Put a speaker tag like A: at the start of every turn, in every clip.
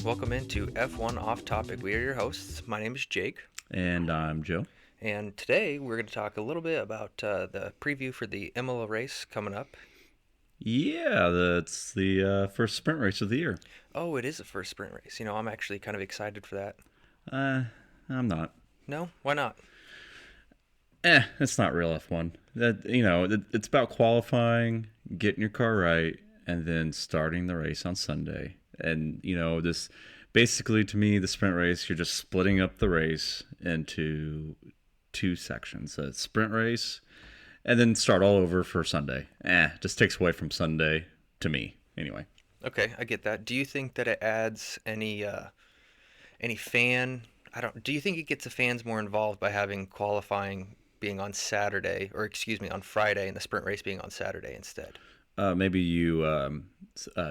A: welcome into F1 Off Topic. We are your hosts. My name is Jake.
B: And I'm Joe.
A: And today we're going to talk a little bit about the preview for the Imola race coming up.
B: Yeah, that's the first sprint race of the year.
A: Oh, it is the first sprint race. I'm actually kind of excited for that.
B: I'm not.
A: No? Why not?
B: It's not real F1. It's about qualifying, getting your car right, and then starting the race on Sunday. And, this basically, to me, the sprint race, you're just splitting up the race into two sections. A sprint race, and then start all over for Sunday. Just takes away from Sunday, to me, anyway.
A: Okay, I get that. Do you think that it adds any fan... Do you think it gets the fans more involved by having qualifying being on Saturday, or on Friday, and the sprint race being on Saturday instead?
B: Maybe you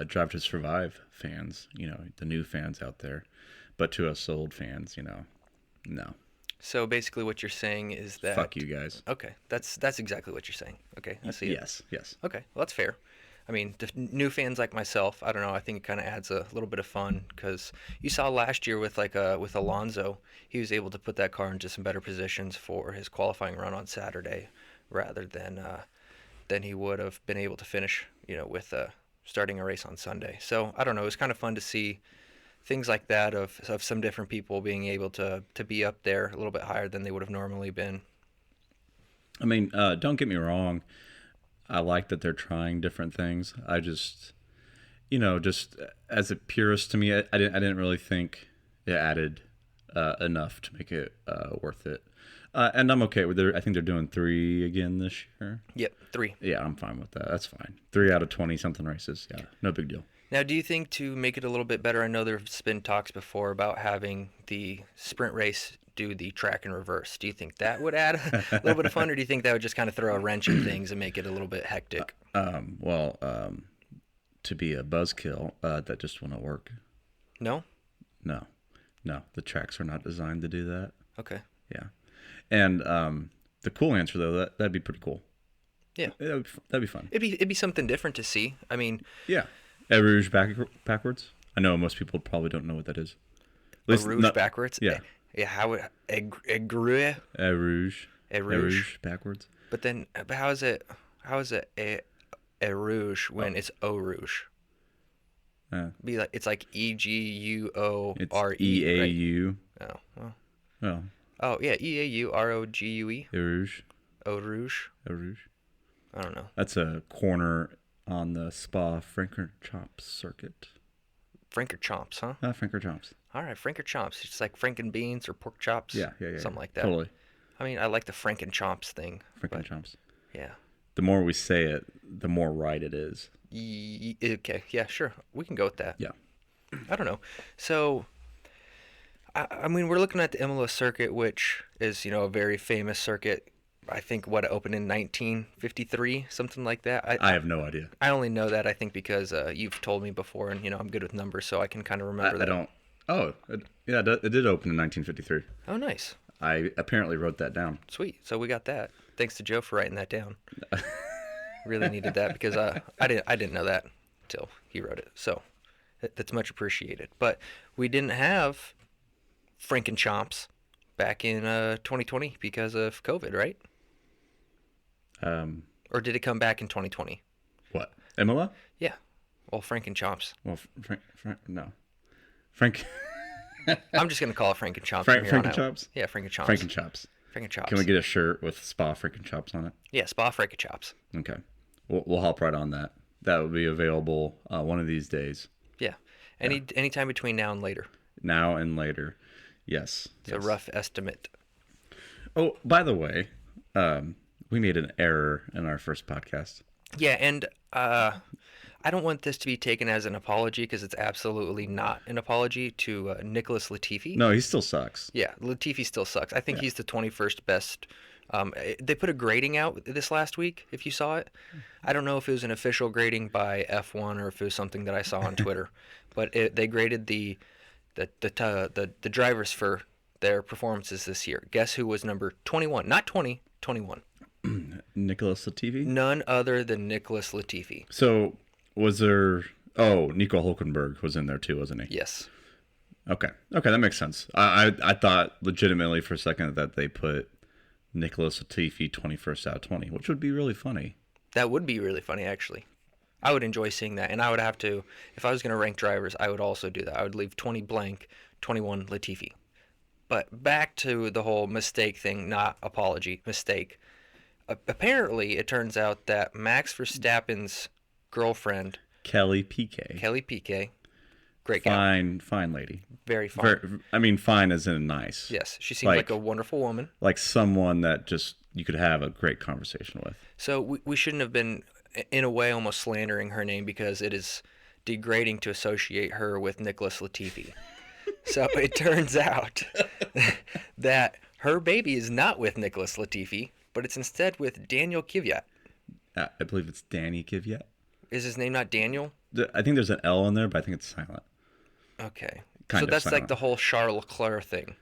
B: Drive to Survive fans, the new fans out there. But to us old fans, no.
A: So basically what you're saying is that...
B: Fuck you guys.
A: Okay, that's exactly what you're saying. Okay, I see it.
B: Yes.
A: Okay, well, that's fair. I mean, the new fans like myself, I don't know, I think it kind of adds a little bit of fun, because you saw last year with with Alonso, he was able to put that car into some better positions for his qualifying run on Saturday, rather than he would have been able to finish, with starting a race on Sunday. So, I don't know, it was kind of fun to see things like that of some different people being able to be up there a little bit higher than they would have normally been.
B: I mean, don't get me wrong. I like that they're trying different things. I just, just as a purist to me, I didn't really think it added enough to make it worth it. And I'm okay with it. I think they're doing 3 again this year.
A: Yep, 3.
B: Yeah, I'm fine with that. That's fine. 3 out of 20-something races. Yeah, no big deal.
A: Now, do you think to make it a little bit better, I know there's been talks before about having the sprint race do the track in reverse. Do you think that would add a little bit of fun, or do you think that would just kind of throw a wrench in things and make it a little bit hectic?
B: To be a buzzkill, that just wouldn't work.
A: No?
B: No. The tracks are not designed to do that.
A: Okay.
B: Yeah. And the cool answer, though, that'd be pretty cool.
A: Yeah.
B: That'd be fun.
A: It'd be something different to see. I mean...
B: Yeah. Eau Rouge backwards? I know most people probably don't know what that is.
A: Eau Rouge backwards?
B: Yeah.
A: Yeah, how would... Eau
B: Rouge backwards.
A: But how is it Eau Rouge when it's Eau Rouge? It's like EGUORE.
B: It's EAU.
A: Right? Oh, well.
B: Well.
A: Oh, yeah, EAUROGUE.
B: Eau Rouge.
A: Eau Rouge.
B: Eau Rouge.
A: I don't know.
B: That's a corner on the Spa Francorchamps circuit.
A: Francorchamps, huh?
B: Francorchamps.
A: All right, Francorchamps. It's like franken beans or pork chops.
B: Yeah.
A: Something like that.
B: Totally.
A: I mean, I like the frankenchomps thing.
B: Frankenchomps.
A: Yeah.
B: The more we say it, the more right it is.
A: Okay, yeah, sure. We can go with that.
B: Yeah.
A: I don't know. So, I mean, we're looking at the Mls Circuit, which is, a very famous circuit. I think, it opened in 1953, something like that.
B: I have no idea.
A: I only know that, I think, because you've told me before, and, I'm good with numbers, so I can kind of remember that.
B: I don't. Oh, it did open in 1953.
A: Oh, nice.
B: I apparently wrote that down.
A: Sweet. So we got that. Thanks to Joe for writing that down. Really needed that because I didn't know that until he wrote it. So that's much appreciated. But we didn't have Frankenchomps back in 2020 because of COVID, right? Or did it come back in 2020?
B: What? Imola?
A: Yeah. Well, Frankenchomps.
B: Well, no. Frank.
A: I'm just gonna call it Frankenchomps.
B: Frankenchops?
A: Yeah, Frankenchomps.
B: Frankenchops. Can we get a shirt with Spa Frankenchops on it?
A: Yeah, Spa Frankenchops.
B: Okay. We'll hop right on that. That will be available one of these days.
A: Yeah. Anytime between now and later.
B: Now and later. Yes.
A: It's a rough estimate.
B: Oh, by the way, we made an error in our first podcast.
A: Yeah, and I don't want this to be taken as an apology because it's absolutely not an apology to Nicholas Latifi.
B: No, he still sucks.
A: Yeah, Latifi still sucks. I think he's the 21st best. They put a grading out this last week, if you saw it. I don't know if it was an official grading by F1 or if it was something that I saw on Twitter. But they graded the drivers for their performances this year. Guess who was number 21? Not 20, 21.
B: Nicholas Latifi?
A: None other than Nicholas Latifi.
B: So, was there... Oh, Nico Hulkenberg was in there too, wasn't he?
A: Yes.
B: Okay. Okay, that makes sense. I thought legitimately for a second that they put Nicholas Latifi 21st out of 20, which would be really funny.
A: That would be really funny, actually. I would enjoy seeing that, and I would have to, if I was going to rank drivers, I would also do that. I would leave 20 blank, 21 Latifi. But back to the whole mistake thing, not apology, mistake. Apparently, it turns out that Max Verstappen's girlfriend,
B: Kelly Piquet.
A: Kelly Piquet, great gal,
B: Fine lady.
A: very fine.
B: I mean, fine as in nice.
A: Yes, she seems like a wonderful woman.
B: Like someone that just you could have a great conversation with.
A: So we shouldn't have been, in a way, almost slandering her name because it is degrading to associate her with Nicholas Latifi. So it turns out that her baby is not with Nicholas Latifi, but it's instead with Daniel Kvyat.
B: I believe it's Danny Kvyat.
A: Is his name not Daniel?
B: I think there's an L in there, but I think it's silent.
A: Okay.
B: Kind
A: so
B: of
A: that's
B: silent.
A: like the whole Charles Leclerc thing.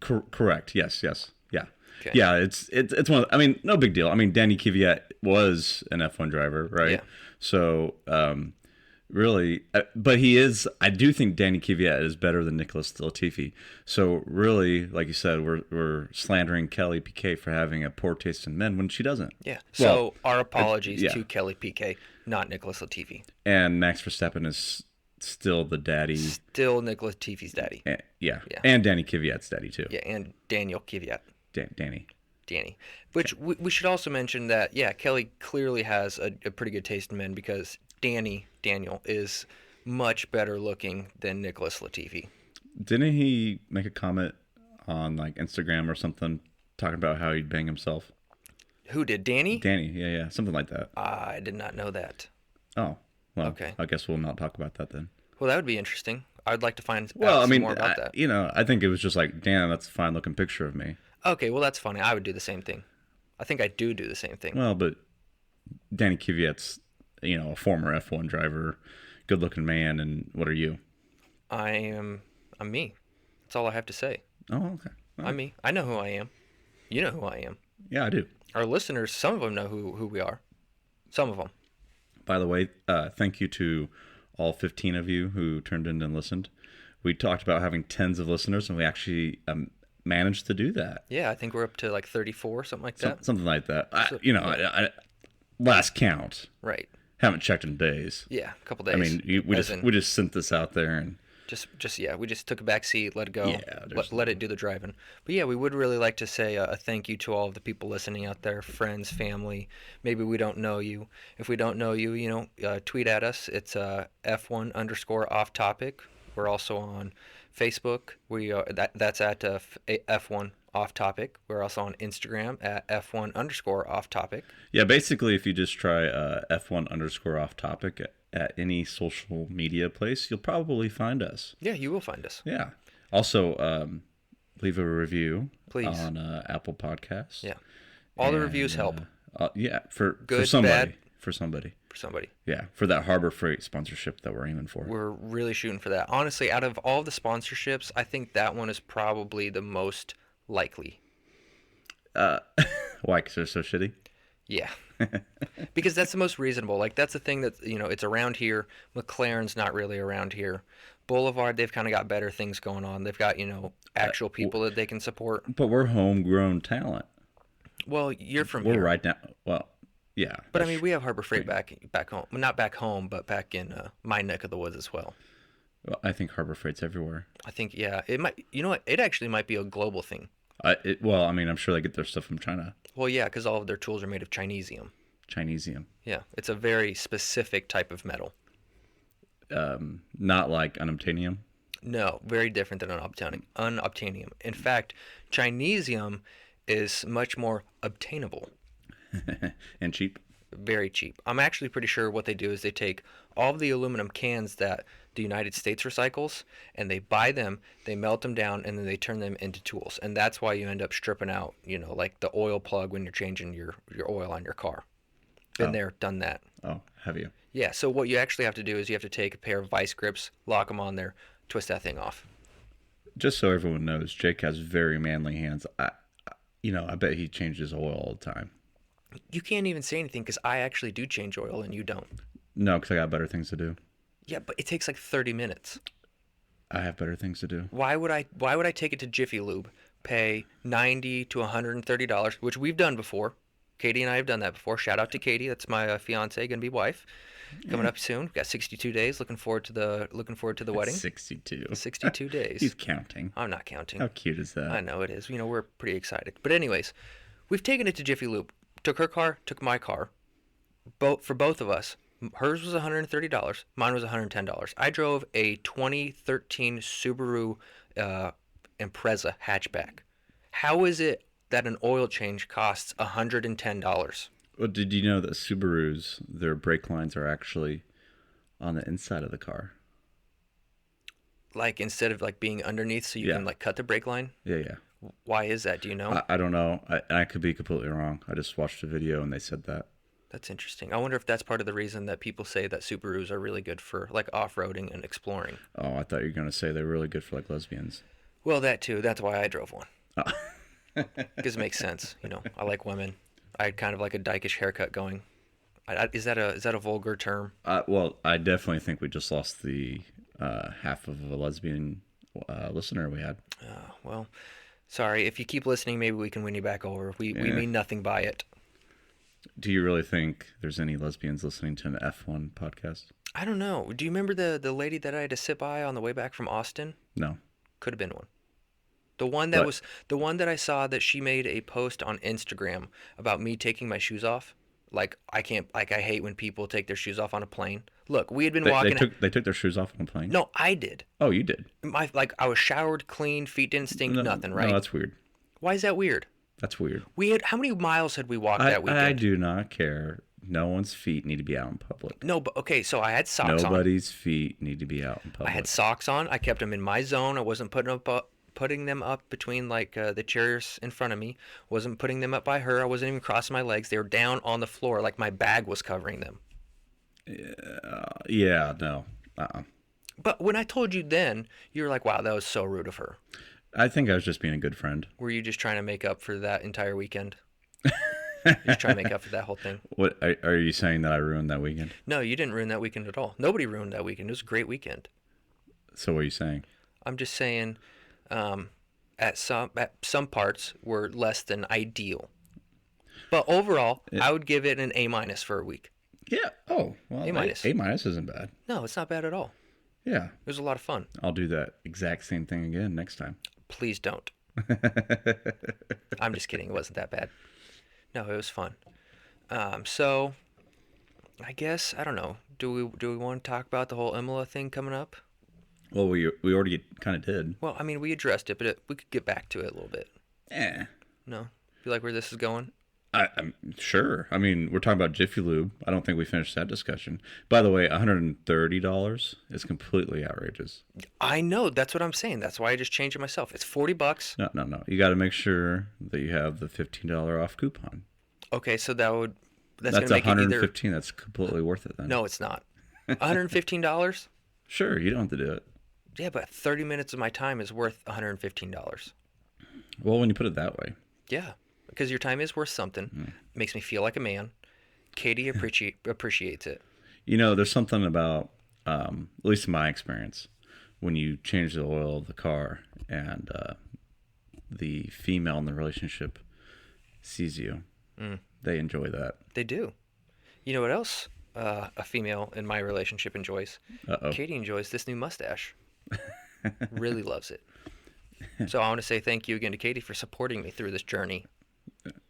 B: Correct. Yes. Yeah.
A: Okay.
B: Yeah. It's one. I mean, no big deal. I mean, Danny Kvyat was an F1 driver, right?
A: Yeah.
B: So, really, but he is. I do think Danny Kvyat is better than Nicholas Latifi. So, really, like you said, we're slandering Kelly Piquet for having a poor taste in men when she doesn't.
A: Yeah. So our apologies
B: yeah.
A: to Kelly Piquet, not Nicholas Latifi.
B: And Max Verstappen is still the daddy.
A: Still Nicholas Latifi's daddy.
B: Yeah.
A: Yeah.
B: And Danny Kvyat's daddy too.
A: Yeah, and Daniel Kvyat.
B: Danny.
A: Which we should also mention that, yeah, Kelly clearly has a pretty good taste in men because Daniel, is much better looking than Nicholas Latifi.
B: Didn't he make a comment on like Instagram or something talking about how he'd bang himself?
A: Who did, Danny?
B: Danny, yeah, something like that.
A: I did not know that.
B: Oh, well,
A: Okay.
B: I guess we'll not talk about that then.
A: Well, that would be interesting. I'd like to find
B: Well,
A: out
B: I mean,
A: some more about that.
B: I think it was just like, damn, that's a fine looking picture of me.
A: Okay, well, that's funny. I would do the same thing. I think I do the same thing.
B: Well, but Danny Kvyat's, a former F1 driver, good looking man, and what are you?
A: I'm me. That's all I have to say.
B: Oh, okay. Well,
A: I'm me. I know who I am. You know who I am.
B: yeah, I do.
A: Our listeners, some of them know who we are. Some of them.
B: By the way, thank you to all 15 of you who turned in and listened. We talked about having tens of listeners, and we actually managed to do that.
A: Yeah, I think we're up to like 34, something like that.
B: Something like that. I last count.
A: Right.
B: Haven't checked in days.
A: Yeah, a couple days.
B: I mean, we just sent this out there and
A: we just took a back seat, let it go,
B: Yeah,
A: let it do the driving. But yeah, we would really like to say a thank you to all of the people listening out there, friends, family. Maybe we don't know you. If we don't know you, tweet at us. It's F1_off-topic. We're also on Facebook. We are that's at F1 off topic. We're also on Instagram at F1_off topic.
B: yeah, basically, if you just try F1_off topic at any social media place, you'll probably find us.
A: Yeah, you will find us.
B: Yeah. Also, leave a review,
A: Please.
B: on Apple Podcasts.
A: Yeah. All the reviews help.
B: Yeah, for
A: Good,
B: somebody.
A: bad.
B: For somebody.
A: For somebody.
B: Yeah, for that Harbor Freight sponsorship that we're aiming for.
A: We're really shooting for that. Honestly, out of all the sponsorships, I think that one is probably the most likely.
B: Why? Because they're so shitty?
A: Yeah. Because that's the most reasonable. Like, that's the thing that, it's around here. McLaren's not really around here. Boulevard, they've kind of got better things going on. They've got, actual people that they can support.
B: But we're homegrown talent.
A: Well, you're from
B: We're
A: here.
B: right now. Well, yeah.
A: But I mean, we have Harbor Freight back home. Well, not back home, but back in my neck of the woods as well.
B: Well, I think Harbor Freight's everywhere.
A: I think, yeah, it might. You know what? It actually might be a global thing.
B: Well, I mean, I'm sure they get their stuff from China.
A: Well, yeah, because all of their tools are made of Chinesium.
B: Chinesium.
A: Yeah, it's a very specific type of metal.
B: Not like unobtainium.
A: No, very different than unobtainium. In fact, Chinesium is much more obtainable.
B: And cheap.
A: Very cheap. I'm actually pretty sure what they do is they take all of the aluminum cans that the United States recycles, and they buy them, they melt them down, and then they turn them into tools. And that's why you end up stripping out, like the oil plug when you're changing your oil on your car. Been there, done that.
B: Oh, have you?
A: Yeah, so what you actually have to do is you have to take a pair of vice grips, lock them on there, twist that thing off.
B: Just so everyone knows, Jake has very manly hands. I bet he changes oil all the time.
A: You can't even say anything because I actually do change oil and you don't.
B: No, because I got better things to do.
A: Yeah, but it takes like 30 minutes.
B: I have better things to do.
A: Why would I take it to Jiffy Lube, pay $90 to $130, which we've done before. Katie and I have done that before. Shout out to Katie. That's my fiance, gonna be wife. Coming
B: Eh,
A: up soon. We've got 62 days. Looking forward to the wedding.
B: 62.
A: 62 days.
B: He's counting.
A: I'm not counting.
B: How cute is
A: I
B: that?
A: know it is. We're pretty excited. But anyways, we've taken it to Jiffy Lube. Took her car, took my car. For both of us. Hers was $130. Mine was $110. I drove a 2013 Subaru Impreza hatchback. How is it that an oil change costs $110?
B: Well, did you know that Subarus, their brake lines are actually on the inside of the car?
A: Like instead of like being underneath so you
B: Yeah.
A: can like cut the brake line?
B: Yeah, yeah.
A: Why is that? Do you know?
B: I don't know. I could be completely wrong. I just watched a video and they said that.
A: That's interesting. I wonder if that's part of the reason that people say that Subarus are really good for like off-roading and exploring.
B: Oh, I thought you were going to say they're really good for like lesbians.
A: Well, that too. That's why I drove one.
B: Oh.
A: Because it makes sense. I like women. I had kind of like a dykish haircut going. Is that a vulgar term?
B: Well, I definitely think we just lost the half of a lesbian listener we had.
A: Well, sorry. If you keep listening, maybe we can win you back over. We mean nothing by it.
B: Do you really think there's any lesbians listening to an F1 podcast?
A: I don't know. Do you remember the lady that I had to sit by on the way back from Austin?
B: No.
A: Could have been one. The one that I saw that she made a post on Instagram about me taking my shoes off. Like I hate when people take their shoes off on a plane. Look, we had been walking.
B: They took their shoes off on a plane?
A: No, I did.
B: Oh, you did?
A: I was showered, clean, feet didn't stink, nothing, right?
B: No, that's weird.
A: Why is that weird?
B: That's weird.
A: How many miles had we walked that weekend?
B: I do not care. No one's feet need to be out in public.
A: No, but okay, so I had socks on.
B: Nobody's feet need to be out in public.
A: I had socks on. I kept them in my zone. I wasn't putting them up between like the chairs in front of me. Wasn't putting them up by her. I wasn't even crossing my legs. They were down on the floor like my bag was covering them.
B: Yeah, no.
A: But when I told you then, you were like, wow, that was so rude of her.
B: I think I was just being a good friend.
A: Were you just trying to make up for that entire weekend? Just trying to make up for that whole thing?
B: What are you saying that I ruined that weekend?
A: No, you didn't ruin that weekend at all. Nobody ruined that weekend. It was a great weekend.
B: So what are you saying?
A: I'm just saying at some parts were less than ideal. But overall, I would give it an A- for a week.
B: Yeah. Oh, well,
A: A-.
B: A- isn't bad.
A: No, it's not bad at all.
B: Yeah.
A: It was a lot of fun.
B: I'll do that exact same thing again next time.
A: Please don't. I'm just kidding. It wasn't that bad. No, it was fun. So I guess I don't know. Do we want to talk about the whole Imola thing coming up?
B: Well, we already kind of did.
A: Well, I mean, we addressed it, but we could get back to it a little bit.
B: Eh.
A: No, you like where this is going?
B: I'm sure. I mean, we're talking about Jiffy Lube. I don't think we finished that discussion. By the way, $130 is completely outrageous.
A: I know. That's what I'm saying. That's why I just changed it myself. It's $40.
B: No. You got to make sure that you have the $15 off coupon.
A: Okay, so that's
B: That's
A: gonna make it either.
B: $115. That's completely worth it then.
A: No, it's not. $115.
B: Sure, you don't have to do it.
A: Yeah, but 30 minutes of my time is worth $115.
B: Well, when you put it that way.
A: Yeah, because your time is worth something. Makes me feel like a man. Katie appreciates it.
B: You know, there's something about, at least in my experience, when you change the oil of the car and the female in the relationship sees you, they enjoy that.
A: They do. You know what else a female in my relationship enjoys?
B: Uh-oh.
A: Katie enjoys this new mustache. Really loves it. So I want to say thank you again to Katie for supporting me through this journey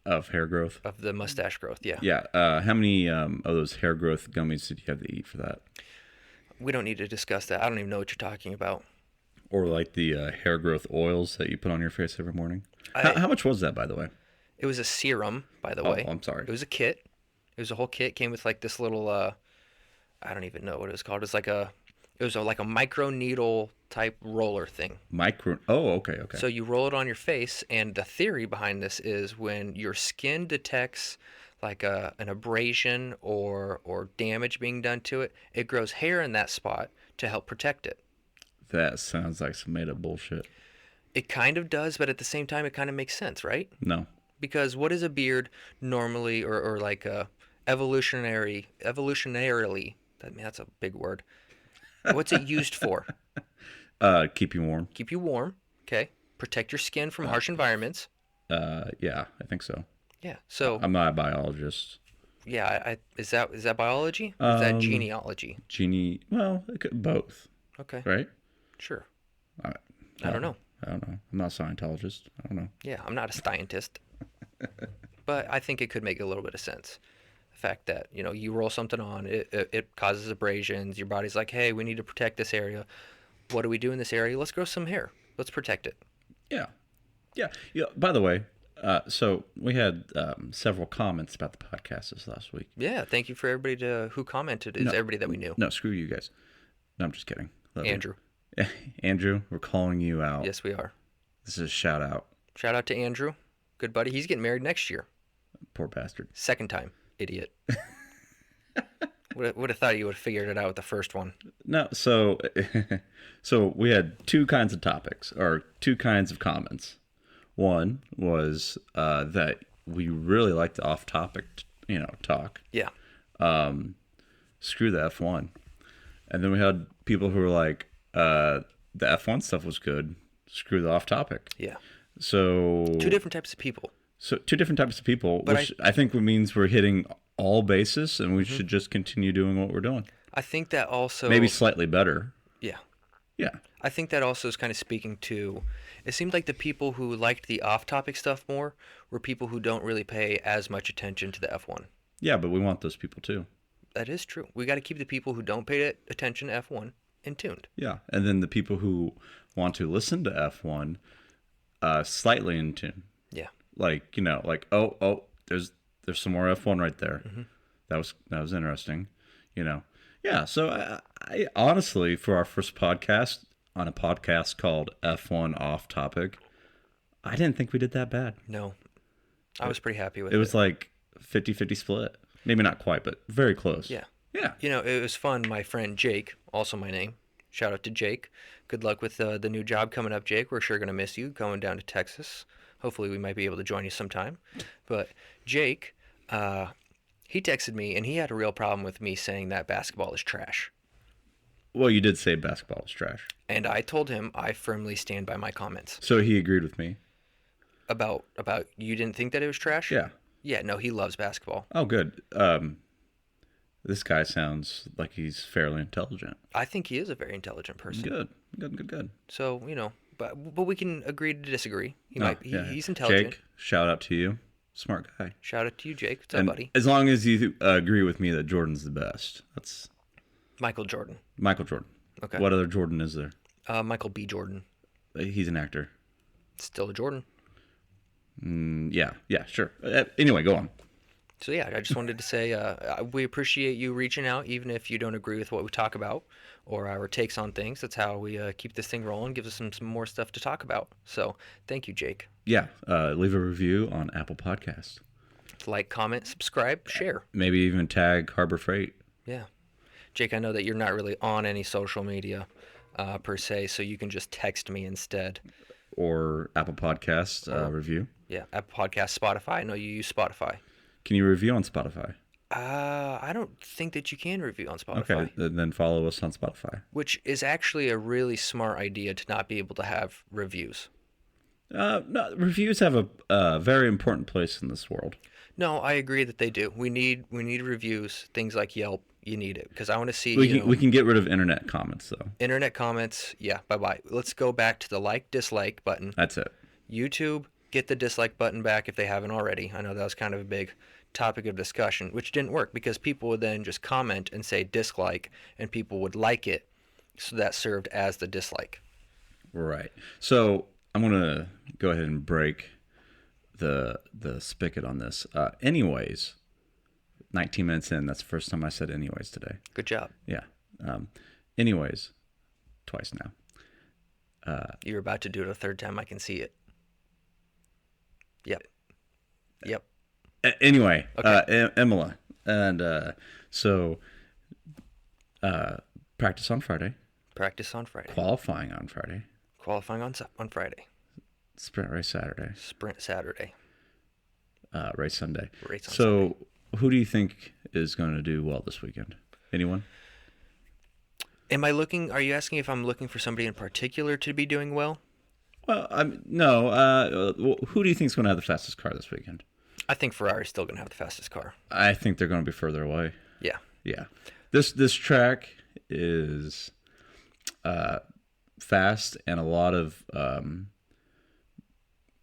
B: Of hair growth?
A: of the mustache growth. Yeah.
B: Yeah. How many of those hair growth gummies did you have to eat for that?
A: We don't need to discuss that. I don't even know what you're talking about.
B: Or like the hair growth oils that you put on your face every morning?
A: I-
B: How much was that, by the way?
A: It was a serum, by the
B: Oh,
A: way.
B: I'm sorry.
A: It was a kit. It was a whole kit. Came with like this little I don't even know what it was called. It was like a micro needle type roller thing.
B: Oh, okay.
A: So you roll it on your face, and the theory behind this is when your skin detects like an abrasion or damage being done to it, it grows hair in that spot to help protect it.
B: That sounds like some made up bullshit.
A: It kind of does, but at the same time, it kind of makes sense, right?
B: No.
A: Because what is a beard normally, or like evolutionarily? That's a big word. What's it used for?
B: Keep you warm.
A: Keep you warm. Okay. Protect your skin from harsh environments.
B: Yeah, I think so.
A: Yeah. So
B: I'm not a biologist.
A: yeah, is that biology or is that
B: Um,
A: genealogy?
B: well, both,
A: Okay.
B: right?
A: Sure.
B: I,
A: I don't know.
B: I don't know. I'm not a Scientologist. I don't know.
A: Yeah, I'm not a scientist, but I think it could make a little bit of sense. The fact that you roll something on, it causes abrasions. Your body's like, hey, we need to protect this area. What do we do in this area? Let's grow some hair. Let's protect it.
B: Yeah, yeah, yeah. By the way, so we had several comments about the podcast this last week.
A: Yeah, thank you for everybody who commented. Is everybody that we knew?
B: No, screw you guys. No, I'm just kidding. Love
A: Andrew.
B: you. Andrew, we're calling you out.
A: Yes, we are.
B: This is a shout out.
A: Shout out to Andrew. Good buddy. He's getting married next year.
B: Poor bastard.
A: Second time. Idiot. Would have thought you would have figured it out with the first one.
B: No, so so we had two kinds of topics or two kinds of comments. One was that we really like the off-topic, talk.
A: Yeah.
B: Screw the F1. And then we had people who were like, the F1 stuff was good. Screw the off-topic.
A: Yeah.
B: So
A: Two different types of people.
B: So two different types of people,
A: But
B: which I think means we're hitting all bases, and we should just continue doing what we're doing.
A: I think that also
B: Maybe slightly better.
A: Yeah.
B: Yeah.
A: I think that also is kind of speaking to, it seemed like the people who liked the off-topic stuff more were people who don't really pay as much attention to the F1.
B: Yeah, but we want those people too.
A: That is true. We got to keep the people who don't pay attention to F1 in tuned.
B: Yeah, and then the people who want to listen to F1 slightly in tune.
A: Yeah.
B: Like, oh, there's some more F1 right there. Mm-hmm. That was interesting, Yeah, so I honestly, for our first podcast on a podcast called F1 Off Topic, I didn't think we did that bad.
A: No. I was pretty happy with it.
B: It was like 50-50 split. Maybe not quite, but very close.
A: Yeah.
B: Yeah.
A: It was fun. My friend Jake, also my name. Shout out to Jake. Good luck with the new job coming up, Jake. We're sure going to miss you going down to Texas. Hopefully we might be able to join you sometime. But Jake, he texted me, and he had a real problem with me saying that basketball is trash.
B: Well, you did say basketball is trash.
A: And I told him I firmly stand by my comments.
B: So he agreed with me.
A: About you didn't think that it was trash?
B: Yeah.
A: Yeah, no, he loves basketball.
B: Oh, good. This guy sounds like he's fairly intelligent.
A: I think he is a very intelligent person.
B: Good.
A: So, but we can agree to disagree. He's intelligent.
B: Jake, shout out to you. Smart guy.
A: Shout out to you, Jake. What's up, buddy?
B: As long as you agree with me that Jordan's the best. That's
A: Michael Jordan.
B: Michael Jordan.
A: Okay.
B: What other Jordan is there?
A: Michael B. Jordan.
B: He's an actor.
A: Still a Jordan.
B: Yeah, sure. Anyway, go on.
A: So yeah, I just wanted to say we appreciate you reaching out, even if you don't agree with what we talk about or our takes on things. That's how we keep this thing rolling, gives us some more stuff to talk about. So thank you, Jake.
B: Yeah, leave a review on Apple Podcasts.
A: Like, comment, subscribe, share.
B: Maybe even tag Harbor Freight.
A: Yeah. Jake, I know that you're not really on any social media per se, so you can just text me instead.
B: Or Apple Podcasts review.
A: Yeah, Apple Podcasts, Spotify. I know you use Spotify.
B: Can you review on Spotify?
A: I don't think that you can review on Spotify.
B: Okay, then follow us on Spotify.
A: Which is actually a really smart idea to not be able to have reviews.
B: No, reviews have a very important place in this world.
A: No, I agree that they do. We need reviews. Things like Yelp, you need it because I want to see.
B: We can get rid of internet comments though.
A: Internet comments, yeah, bye. Let's go back to the dislike button.
B: That's it.
A: YouTube, get the dislike button back if they haven't already. I know that was kind of a big topic of discussion, which didn't work because people would then just comment and say dislike, and people would like it, so that served as the dislike.
B: Right. So I'm gonna go ahead and break the spigot on this. Anyways, 19 minutes in. That's the first time I said anyways today.
A: Good job.
B: Yeah. Anyways, twice now.
A: You're about to do it a third time. I can see it. Yep.
B: Anyway,
A: Okay.
B: Imola, and so practice on Friday.
A: Practice on Friday.
B: Qualifying on Friday.
A: Qualifying on Friday.
B: Sprint race Saturday.
A: Sprint Saturday.
B: Race Sunday.
A: Race on
B: so,
A: Sunday.
B: Who do you think is going to do well this weekend? Anyone?
A: Am I looking? Are you asking if I'm looking for somebody in particular to be doing well?
B: Well, no. Who do you think is going to have the fastest car this weekend?
A: I think Ferrari's still going to have the fastest car.
B: I think they're going to be further away.
A: Yeah.
B: Yeah, this track is fast and a lot of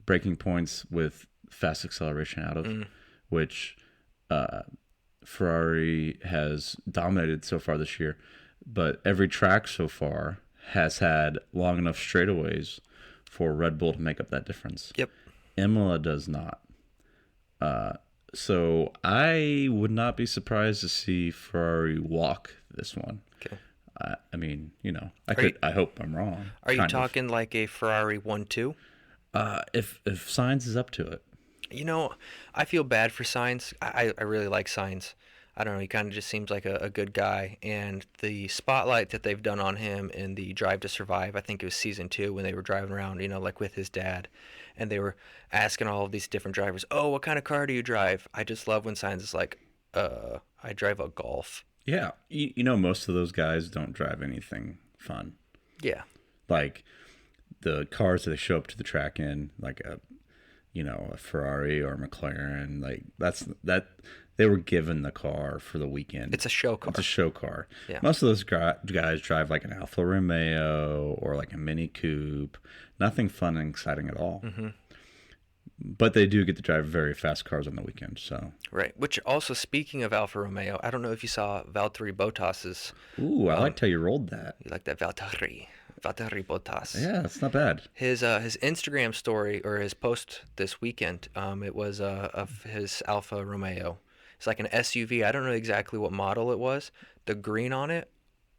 B: breaking points with fast acceleration out of, which Ferrari has dominated so far this year. But every track so far has had long enough straightaways for Red Bull to make up that difference.
A: Yep.
B: Imola does not. So I would not be surprised to see Ferrari walk this one.
A: Okay.
B: I mean, I hope I'm wrong.
A: Are you talking like a Ferrari 1-2?
B: If Sainz is up to it.
A: I feel bad for Sainz. I really like Sainz. I don't know. He kind of just seems like a good guy. And the spotlight that they've done on him in the Drive to Survive, I think it was season 2 when they were driving around, like with his dad. And they were asking all of these different drivers, oh, what kind of car do you drive? I just love when Sainz is like, I drive a Golf.
B: Yeah. Most of those guys don't drive anything fun.
A: Yeah.
B: Like the cars that they show up to the track in, like a Ferrari or a McLaren, like that they were given the car for the weekend.
A: It's a show car.
B: It's a show car.
A: Yeah.
B: Most of those guys drive like an Alfa Romeo or like a Mini Coupe. Nothing fun and exciting at all. Mm-hmm. But they do get to drive very fast cars on the weekend. So
A: right. Which also, speaking of Alfa Romeo, I don't know if you saw Valtteri Bottas's.
B: Ooh, I liked how you rolled that.
A: You like that Valtteri Bottas?
B: Yeah, that's not bad.
A: His Instagram story or his post this weekend, it was of his Alfa Romeo. It's like an SUV. I don't know exactly what model it was. The green on it,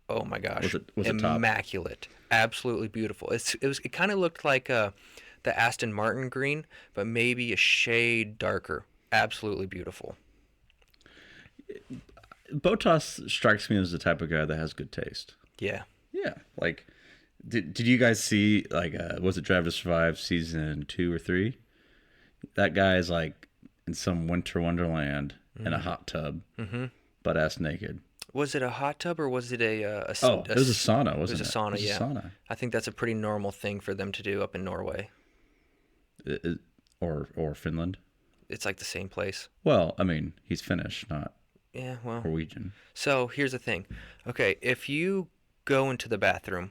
A: oh my gosh,
B: was it top?
A: Immaculate, absolutely beautiful. It kind of looked like the Aston Martin green, but maybe a shade darker. Absolutely beautiful.
B: Bottas strikes me as the type of guy that has good taste.
A: Yeah.
B: Yeah, like. Did you guys see, like, was it Drive to Survive season 2 or 3? That guy is, like, in some winter wonderland in a hot tub, butt ass naked.
A: Was it a hot tub or was it it
B: was a sauna, wasn't it?
A: It was a sauna, yeah.
B: Sauna.
A: I think that's a pretty normal thing for them to do up in Norway.
B: Or Finland.
A: It's like the same place.
B: Well, I mean, he's Finnish, not
A: Norwegian.
B: Norwegian.
A: So here's the thing. Okay, if you go into the bathroom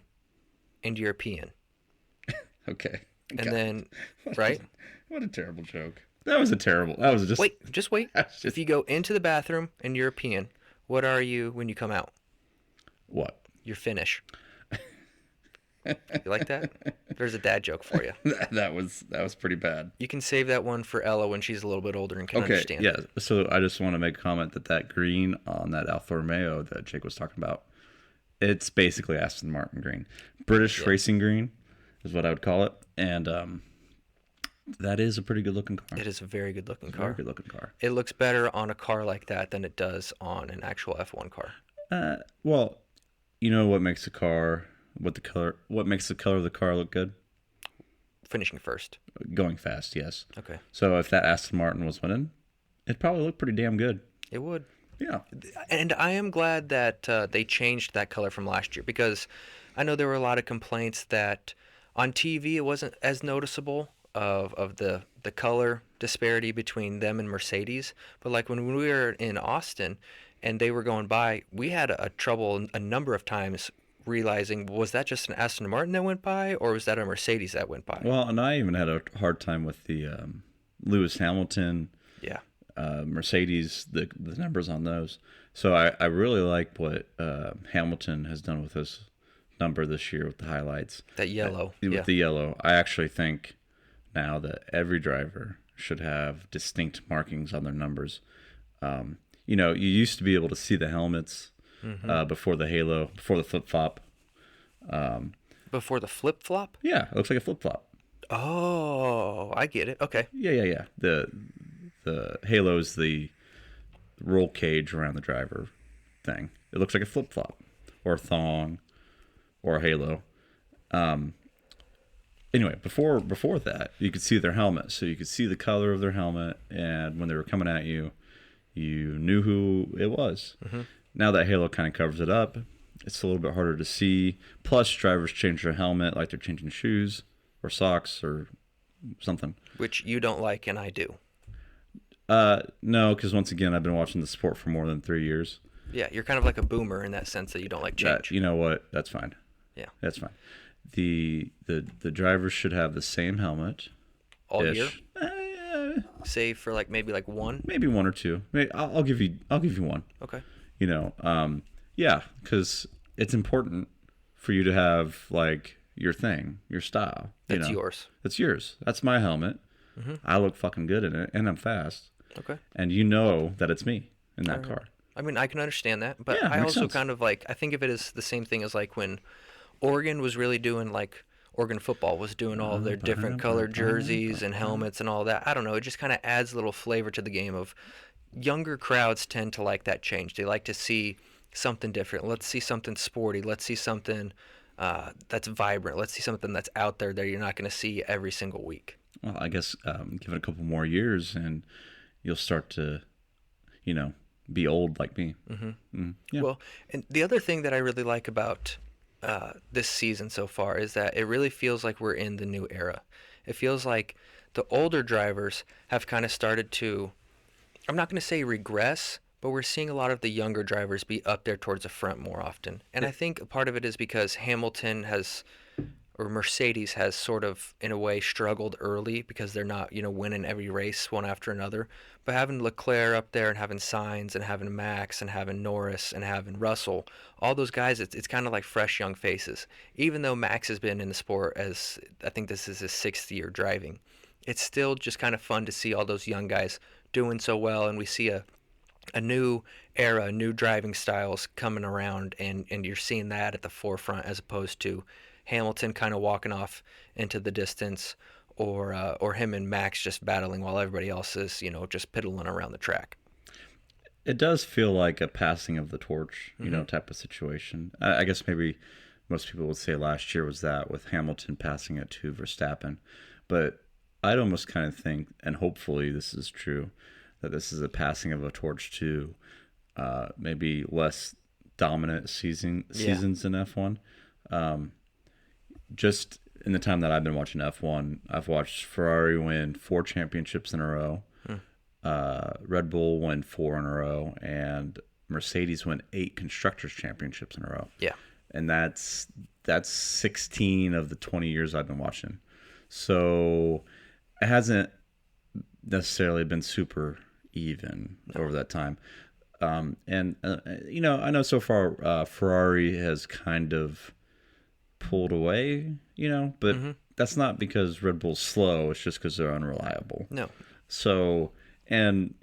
A: and you're peeing.
B: Okay.
A: And then, right?
B: What a terrible joke. That was just...
A: Wait, just wait. If you go into the bathroom and you're peeing, what are you when you come out?
B: What?
A: You're Finnish. You like that? There's a dad joke for you.
B: That was pretty bad.
A: You can save that one for Ella when she's a little bit older and can understand.
B: Yeah. So I just want to make a comment that green on that Alfa Romeo that Jake was talking about, it's basically Aston Martin green. British racing green is what I would call it. And that is a pretty good looking car.
A: It is a very good looking car.
B: Very good looking car.
A: It looks better on a car like that than it does on an actual F1 car.
B: Well, you know what makes what makes the color of the car look good?
A: Finishing first.
B: Going fast, yes.
A: Okay.
B: So if that Aston Martin was winning, it'd probably look pretty damn good.
A: It would.
B: Yeah.
A: And I am glad that they changed that color from last year, because I know there were a lot of complaints that on TV it wasn't as noticeable of the color disparity between them and Mercedes. But like when we were in Austin and they were going by, we had a trouble a number of times realizing, was that just an Aston Martin that went by, or was that a Mercedes that went by?
B: Well, and I even had a hard time with the Lewis Hamilton, Mercedes, the numbers on those. So I really like what Hamilton has done with his number this year with the highlights.
A: That yellow.
B: With the yellow. I actually think now that every driver should have distinct markings on their numbers. You used to be able to see the helmets before the halo, before the flip-flop.
A: Before the flip-flop?
B: Yeah, it looks like a flip-flop.
A: Oh, I get it. Okay.
B: Yeah. The halo's the roll cage around the driver thing. It looks like a flip-flop or a thong or a halo. Anyway, before that, you could see their helmet. So you could see the color of their helmet, and when they were coming at you, you knew who it was. Mm-hmm. Now that halo kind of covers it up, It's a little bit harder to see. Plus, drivers change their helmet like they're changing shoes or socks or something.
A: Which you don't like and I do.
B: No, because once again, I've been watching the sport for more than 3 years.
A: Yeah, you're kind of like a boomer in that sense that you don't like change.
B: You know what? That's fine.
A: Yeah.
B: That's fine. The drivers should have the same helmet.
A: All
B: Ish.
A: year? Save for like maybe like one?
B: Maybe one or two. Maybe I'll give you one.
A: Okay.
B: You know, yeah, because it's important for you to have like your thing, your style.
A: That's yours.
B: That's yours. That's my helmet.
A: Mm-hmm.
B: I look fucking good in it, and I'm fast.
A: Okay.
B: And you know that it's me in that
A: All right.
B: car.
A: I mean, I can understand that, but
B: Yeah,
A: I
B: makes
A: also
B: sense.
A: kind of like, I think of it as the same thing as like when Oregon was really doing like, Oregon football was doing all their different colored jerseys and helmets and all that. I don't know. It just kind of adds a little flavor to the game of younger crowds tend to like that change. They like to see something different. Let's see something sporty. Let's see something that's vibrant. Let's see something that's out there that you're not going to see every single week.
B: Well, I guess give it a couple more years, and you'll start to, be old like me.
A: Mm-hmm.
B: Yeah.
A: Well, and the other thing that I really like about this season so far is that it really feels like we're in the new era. It feels like the older drivers have kind of started to, I'm not going to say regress, but we're seeing a lot of the younger drivers be up there towards the front more often. And I think a part of it is because Hamilton has, or Mercedes has sort of, in a way, struggled early because they're not, winning every race one after another. But having Leclerc up there and having Sainz and having Max and having Norris and having Russell, all those guys, it's kind of like fresh young faces. Even though Max has been in the sport as, I think this is his 6th year driving, it's still just kind of fun to see all those young guys doing so well, and we see a new era, new driving styles coming around, and you're seeing that at the forefront as opposed to Hamilton kind of walking off into the distance, or him and Max just battling while everybody else is, just piddling around the track.
B: It does feel like a passing of the torch, type of situation. I guess maybe most people would say last year was that, with Hamilton passing it to Verstappen. But I'd almost kind of think, and hopefully this is true, that this is a passing of a torch to maybe less dominant seasons in F1. Just in the time that I've been watching F1, I've watched Ferrari win 4 championships in a row, Red Bull win 4 in a row, and Mercedes win 8 constructors championships in a row.
A: Yeah,
B: and that's 16 of the 20 years I've been watching. So it hasn't necessarily been super even over that time. And I know so far Ferrari has kind of pulled away, but that's not because Red Bull's slow. It's just because they're unreliable.
A: No.
B: So, and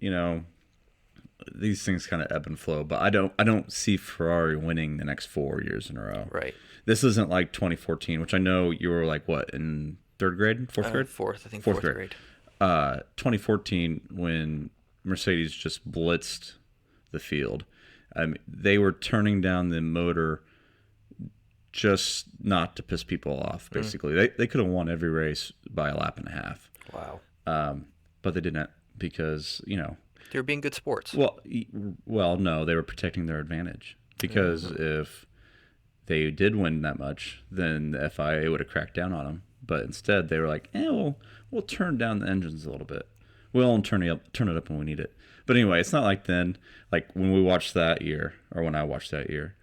B: these things kind of ebb and flow, but I don't see Ferrari winning the next 4 years in a row.
A: Right.
B: This isn't like 2014, which I know you were like, what, in third grade, fourth grade?
A: Fourth, I think fourth grade.
B: 2014, when Mercedes just blitzed the field, they were turning down the motor just not to piss people off, basically. They could have won every race by a lap and a half.
A: Wow.
B: But they didn't, because,
A: they were being good sports.
B: Well, no, they were protecting their advantage. Because if they did win that much, then the FIA would have cracked down on them. But instead, they were like, we'll turn down the engines a little bit. We'll turn it up when we need it. But anyway, it's not like then. Like when we watched that year, or when I watched that year,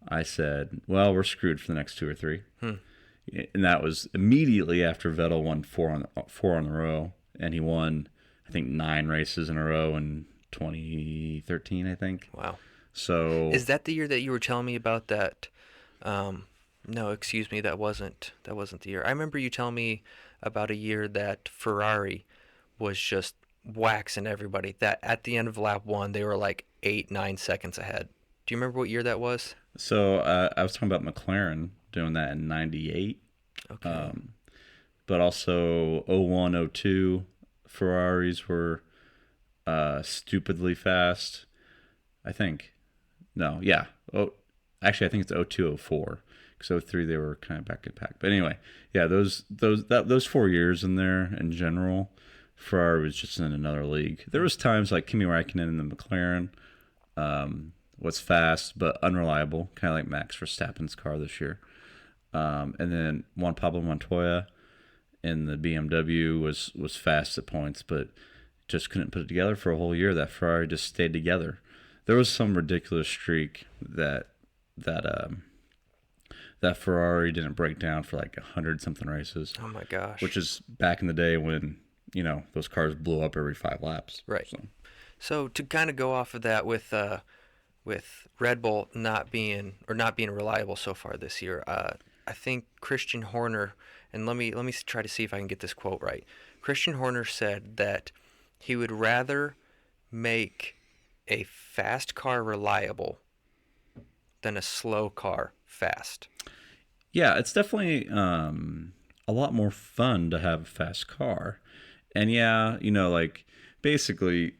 B: I said, well, we're screwed for the next 2 or 3. And that was immediately after Vettel won 4 on the row. And he won, I think, 9 races in a row in 2013, I think.
A: Wow.
B: So
A: is that the year that you were telling me about that? No, excuse me, that wasn't the year. I remember you telling me about a year that Ferrari was just waxing everybody. That at the end of lap 1, they were like 8-9 seconds ahead. Do you remember what year that was?
B: So I was talking about McLaren doing that in '98.
A: Okay.
B: But also 01, 02, Ferraris were stupidly fast, I think. No, yeah. Actually, I think it's 02, 04. Because 03 they were kind of back in pack. But anyway, yeah, those 4 years in there in general, Ferrari was just in another league. There was times like Kimi Räikkönen in the McLaren, was fast but unreliable, kind of like Max Verstappen's car this year. And then Juan Pablo Montoya in the BMW was fast at points, but just couldn't put it together for a whole year. That Ferrari just stayed together. There was some ridiculous streak that Ferrari didn't break down for like 100 something races.
A: Oh my gosh!
B: Which is back in the day when those cars blew up every 5 laps.
A: Right. So to kind of go off of that with Red Bull not being reliable so far this year, I think Christian Horner, and let me try to see if I can get this quote right. Christian Horner said that he would rather make a fast car reliable than a slow car fast.
B: Yeah, it's definitely a lot more fun to have a fast car. And yeah, like basically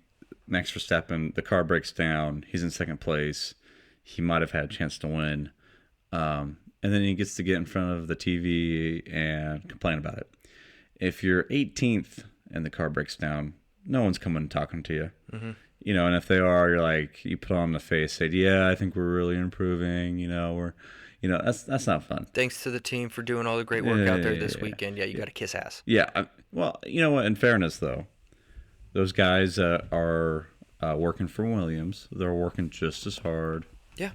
B: Max Verstappen, the car breaks down, he's in second place, he might have had a chance to win, and then he gets to get in front of the TV and complain about it. If you're 18th and the car breaks down, no one's coming and talking to you. Mm-hmm. And if they are, you're like, you put on the face, say, yeah, I think we're really improving. That's not fun.
A: Thanks to the team for doing all the great work out there this weekend. Yeah, you got to kiss ass.
B: Yeah. Well, you know what? In fairness, though, those guys are working for Williams. They're working just as hard.
A: Yeah.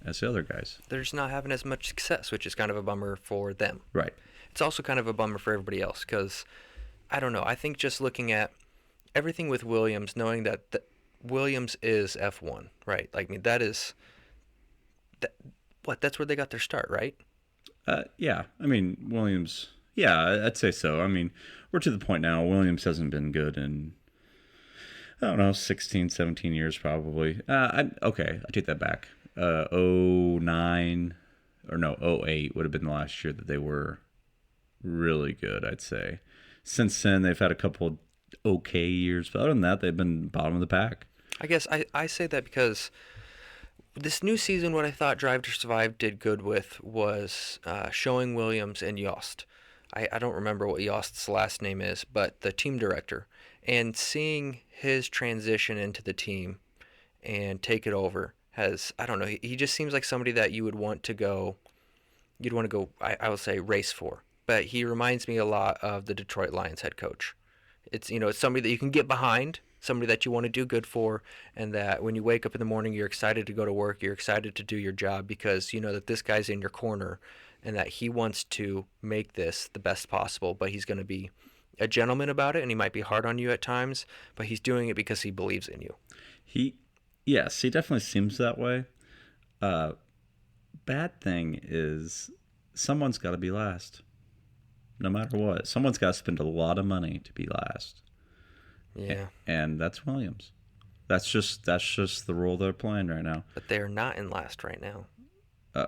B: As the other guys.
A: They're just not having as much success, which is kind of a bummer for them.
B: Right.
A: It's also kind of a bummer for everybody else because, I don't know, I think just looking at everything with Williams, knowing that Williams is F1, right? Like, I mean, that's where they got their start, right?
B: Yeah. I mean, Williams, yeah, I'd say so. I mean, we're to the point now, Williams hasn't been good in, I don't know, 16, 17 years probably. I take that back. 09 or no, 08 would have been the last year that they were really good, I'd say. Since then, they've had a couple okay years, but other than that, they've been bottom of the pack.
A: I guess I say that because this new season, what I thought Drive to Survive did good with was showing Williams and Yost. I don't remember what Yost's last name is, but the team director, and seeing his transition into the team and take it over I don't know, he just seems like somebody that you'd want to go, I will say race for. But he reminds me a lot of the Detroit Lions head coach. It's somebody that you can get behind, somebody that you want to do good for, and that when you wake up in the morning, you're excited to go to work, you're excited to do your job because you know that this guy's in your corner and that he wants to make this the best possible, but he's going to be a gentleman about it, and he might be hard on you at times, but he's doing it because he believes in you.
B: Yes, he definitely seems that way. Bad thing is someone's got to be last. No matter what. Someone's got to spend a lot of money to be last.
A: Yeah.
B: And that's Williams. That's just the role they're playing right now.
A: But they're not in last right now.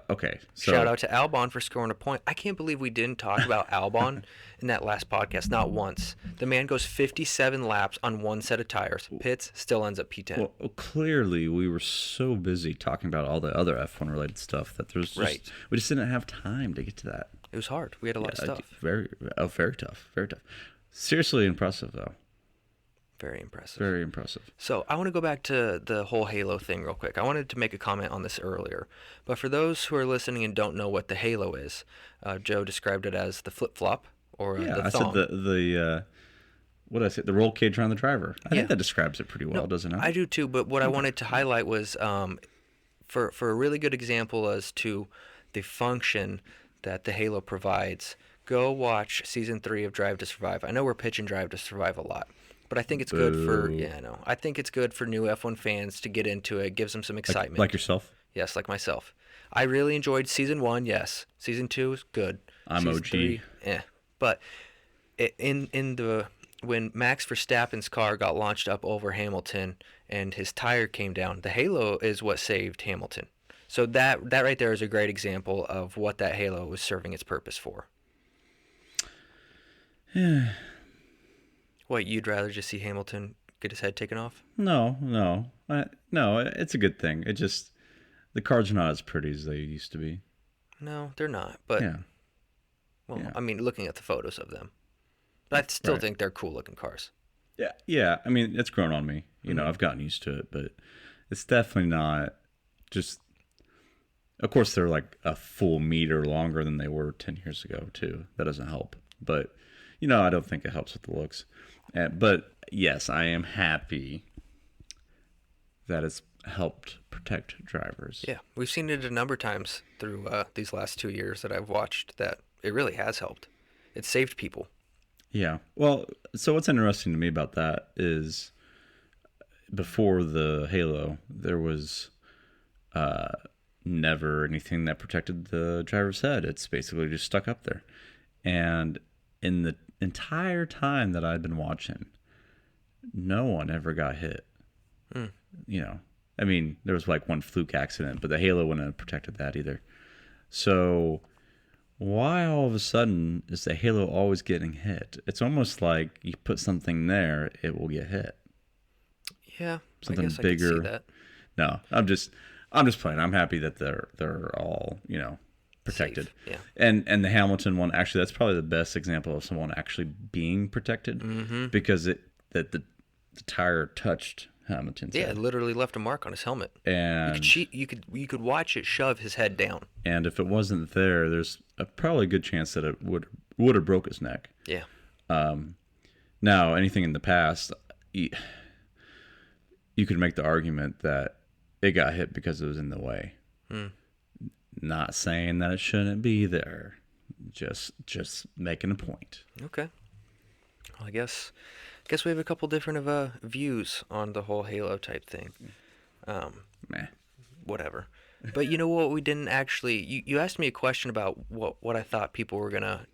B: Okay. So,
A: shout out to Albon for scoring a point. I can't believe we didn't talk about Albon in that last podcast, not once. The man goes 57 laps on one set of tires. Pits, still ends up P10.
B: Well, clearly we were so busy talking about all the other F1 related stuff that we just didn't have time to get to that.
A: It was hard. We had a lot of stuff.
B: Very tough. Very tough. Seriously impressive, though.
A: Very impressive.
B: Very impressive.
A: So I want to go back to the whole Halo thing real quick. I wanted to make a comment on this earlier. But for those who are listening and don't know what the Halo is, Joe described it as the flip-flop or the thong.
B: I said the what did I say? The roll cage around the driver. I think that describes it pretty well, doesn't it?
A: I do too, but what I wanted to highlight was for a really good example as to the function that the Halo provides, go watch Season 3 of Drive to Survive. I know we're pitching Drive to Survive a lot. But I think it's good for I think it's good for new F1 fans to get into it. Gives them some excitement.
B: Like yourself?
A: Yes, like myself. I really enjoyed Season 1, yes. Season 2 is good.
B: I'm
A: Season
B: OG.
A: 3, But when Max Verstappen's car got launched up over Hamilton and his tire came down, the Halo is what saved Hamilton. So that right there is a great example of what that Halo was serving its purpose for.
B: Yeah.
A: What, you'd rather just see Hamilton get his head taken off?
B: No. It's a good thing. It just the cars are not as pretty as they used to be.
A: No, they're not. But I mean, looking at the photos of them, I still think they're cool looking cars.
B: Yeah. I mean, it's grown on me. You know, I've gotten used to it, but it's definitely not Just, of course, they're like a full meter longer than they were 10 years ago, too. That doesn't help. But, I don't think it helps with the looks. But, yes, I am happy that it's helped protect drivers.
A: Yeah, we've seen it a number of times through these last 2 years that I've watched that it really has helped. It saved people.
B: Yeah. Well, so what's interesting to me about that is before the Halo, there was never anything that protected the driver's head. It's basically just stuck up there. And in the entire time that I've been watching, no one ever got hit.
A: Hmm.
B: I mean, there was like one fluke accident, but the Halo wouldn't have protected that either. So why all of a sudden is the Halo always getting hit? It's almost like you put something there, it will get hit.
A: Yeah,
B: Something
A: I guess
B: bigger.
A: I could see that.
B: No, I'm just playing. I'm happy that they're all, protected.
A: Safe. Yeah.
B: And the Hamilton one, actually, that's probably the best example of someone actually being protected, because the tire touched Hamilton's
A: Yeah,
B: head.
A: it literally left a mark on his helmet.
B: And
A: You could watch it shove his head down.
B: and if it wasn't there, there's probably a good chance that it would have broke his neck.
A: Yeah.
B: Now, anything in the past, you could make the argument that it got hit because it was in the way. Not saying that it shouldn't be there. Just making a point.
A: Okay. Well, I guess we have a couple different views on the whole Halo type thing.
B: Meh.
A: Whatever. But you know what? We didn't actually. You asked me a question about what I thought people were gonna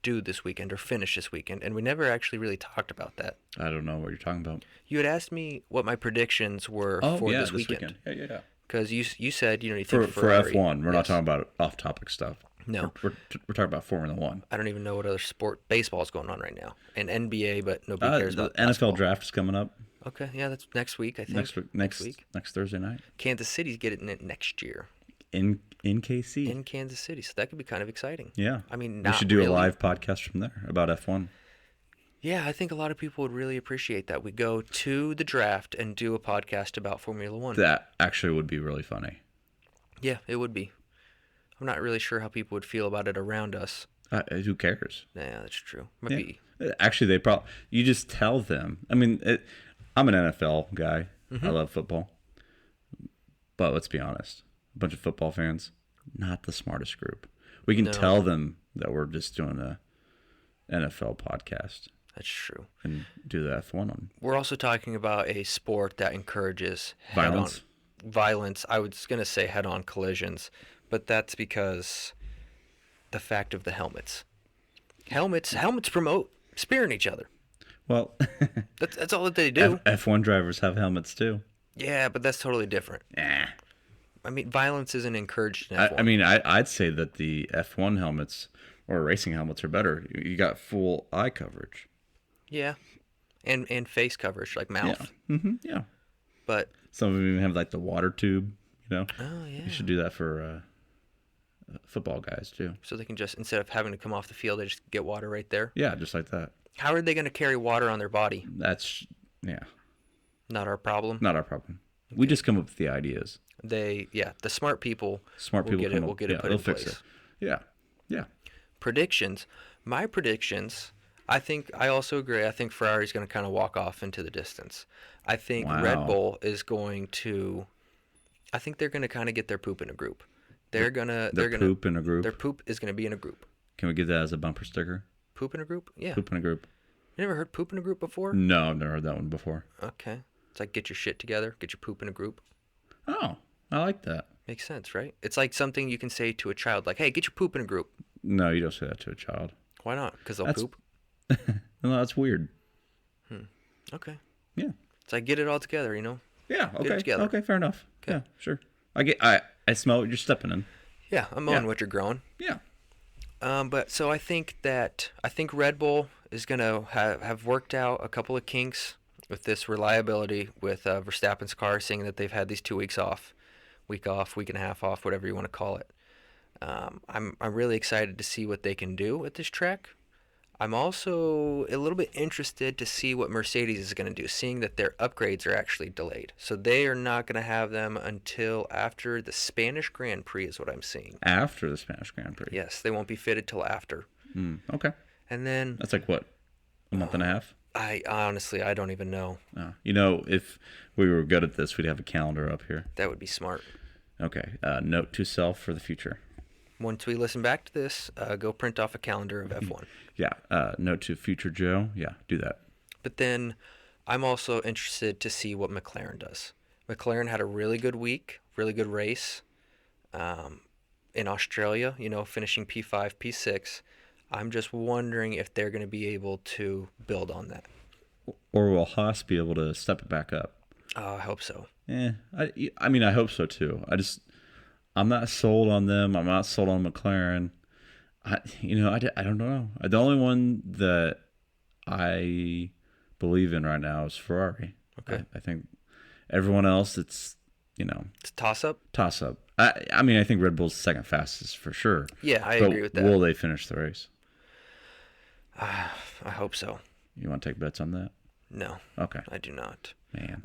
A: do this weekend or finish this weekend, and we never actually really talked about that.
B: I don't know what you're talking about.
A: You had asked me what my predictions were for this weekend.
B: Yeah.
A: Because you said you
B: For
A: think Ferrari.
B: F1, we're not
A: Yes.
B: talking about off-topic stuff.
A: No.
B: We're talking about Formula One.
A: I don't even know what other sport baseball is going on right now, and NBA, but nobody cares
B: The
A: about
B: NFL
A: basketball.
B: draft is coming up
A: Okay, yeah, that's next week. I think
B: next
A: week.
B: next Thursday night
A: Kansas City's getting it next year
B: in KC.
A: in Kansas City, so that could be kind of exciting.
B: Yeah,
A: I mean,
B: we
A: not
B: should do
A: really.
B: a live podcast from there about F1.
A: Yeah, I think a lot of people would really appreciate that. We go to the draft and do a podcast about Formula One.
B: That actually would be really funny.
A: Yeah, it would be. I'm not really sure how people would feel about it around us.
B: Who cares?
A: Yeah, that's true. Maybe.
B: Actually, they probably you just tell them. I mean, I'm an NFL guy. I love football, but let's be honest, a bunch of football fans, not the smartest group. We can
A: No.
B: tell them that we're just doing a NFL podcast
A: That's true.
B: and do the F1 on
A: We're also talking about a sport that encourages
B: violence.
A: violence. I was going to say head-on collisions, but that's because the fact of the helmets. Helmets promote spearing each other.
B: Well,
A: That's all that they do.
B: F1 drivers have helmets too.
A: Yeah, but that's totally different.
B: Yeah.
A: I mean, violence isn't encouraged in F1.
B: I mean, I'd say that the F1 helmets or racing helmets are better. You got full eye coverage.
A: Yeah, and face coverage, like mouth.
B: Yeah.
A: But
B: Some of them even have like the water tube.
A: oh yeah,
B: You should do that for football guys too.
A: so they can just, instead of having to come off the field, they just get water right there.
B: Yeah, just like that.
A: How are they going to carry water on their body?
B: That's
A: Not our problem.
B: not our problem. We just come up with the ideas.
A: The smart people
B: Smart
A: will
B: people
A: get
B: come
A: it. Will
B: up,
A: get it put
B: they'll
A: in
B: fix
A: place.
B: it. Yeah.
A: Predictions. My predictions. I think I also agree. I think Ferrari's going to kind of walk off into the distance. I think
B: Wow.
A: Red Bull is going to. I think they're going to kind of get their poop in a group. They're gonna.
B: Poop in a group.
A: Their poop is going to be in a group.
B: Can we get that as a bumper sticker?
A: Poop in a group? Yeah.
B: Poop in a group.
A: You never heard poop in a group before?
B: No, I've never heard that one before.
A: Okay. It's like get your shit together, get your poop in a group.
B: Oh, I like that.
A: Makes sense, right? It's like something you can say to a child, like, hey, get your poop in a group.
B: No, you don't say that to a child.
A: Why not? Because they'll
B: That's-
A: poop?
B: No, that's weird.
A: Okay.
B: Yeah.
A: It's like get it all together, you know?
B: Yeah.
A: it
B: Okay.
A: together.
B: Okay. Fair enough.
A: Okay.
B: Yeah. Sure. I smell what you're stepping in.
A: Yeah, I'm mowing
B: Yeah.
A: what you're growing.
B: Yeah.
A: But so I think Red Bull is gonna have worked out a couple of kinks with this reliability with Verstappen's car, seeing that they've had these 2 weeks off, week and a half off, whatever you want to call it. I'm really excited to see what they can do at this track. I'm also a little bit interested to see what Mercedes is going to do, seeing that their upgrades are actually delayed. So they are not going to have them until after the Spanish Grand Prix, is what I'm seeing.
B: After the Spanish Grand Prix.
A: Yes, they won't be fitted till after.
B: Okay.
A: And then
B: That's like what? A month and a half?
A: I honestly, I don't even know.
B: If we were good at this, we'd have a calendar up here.
A: That would be smart.
B: Okay. Note to self for the future.
A: Once we listen back to this, go print off a calendar of F1.
B: Yeah. Note to future Joe. Yeah, do that.
A: But then I'm also interested to see what McLaren does. McLaren had a really good week, really good race in Australia, finishing P5, P6. I'm just wondering if they're going to be able to build on that.
B: Or will Haas be able to step it back up?
A: I hope so.
B: I mean, I hope so too. I'm not sold on them. I'm not sold on McLaren. I don't know. The only one that I believe in right now is Ferrari.
A: Okay.
B: I think everyone else, it's
A: It's a toss-up?
B: toss-up. I mean, I think Red Bull's second fastest for sure.
A: Yeah, I
B: But
A: agree with that.
B: will they finish the race?
A: I hope so.
B: You want to take bets on that?
A: No,
B: Okay.
A: I do not.
B: Man.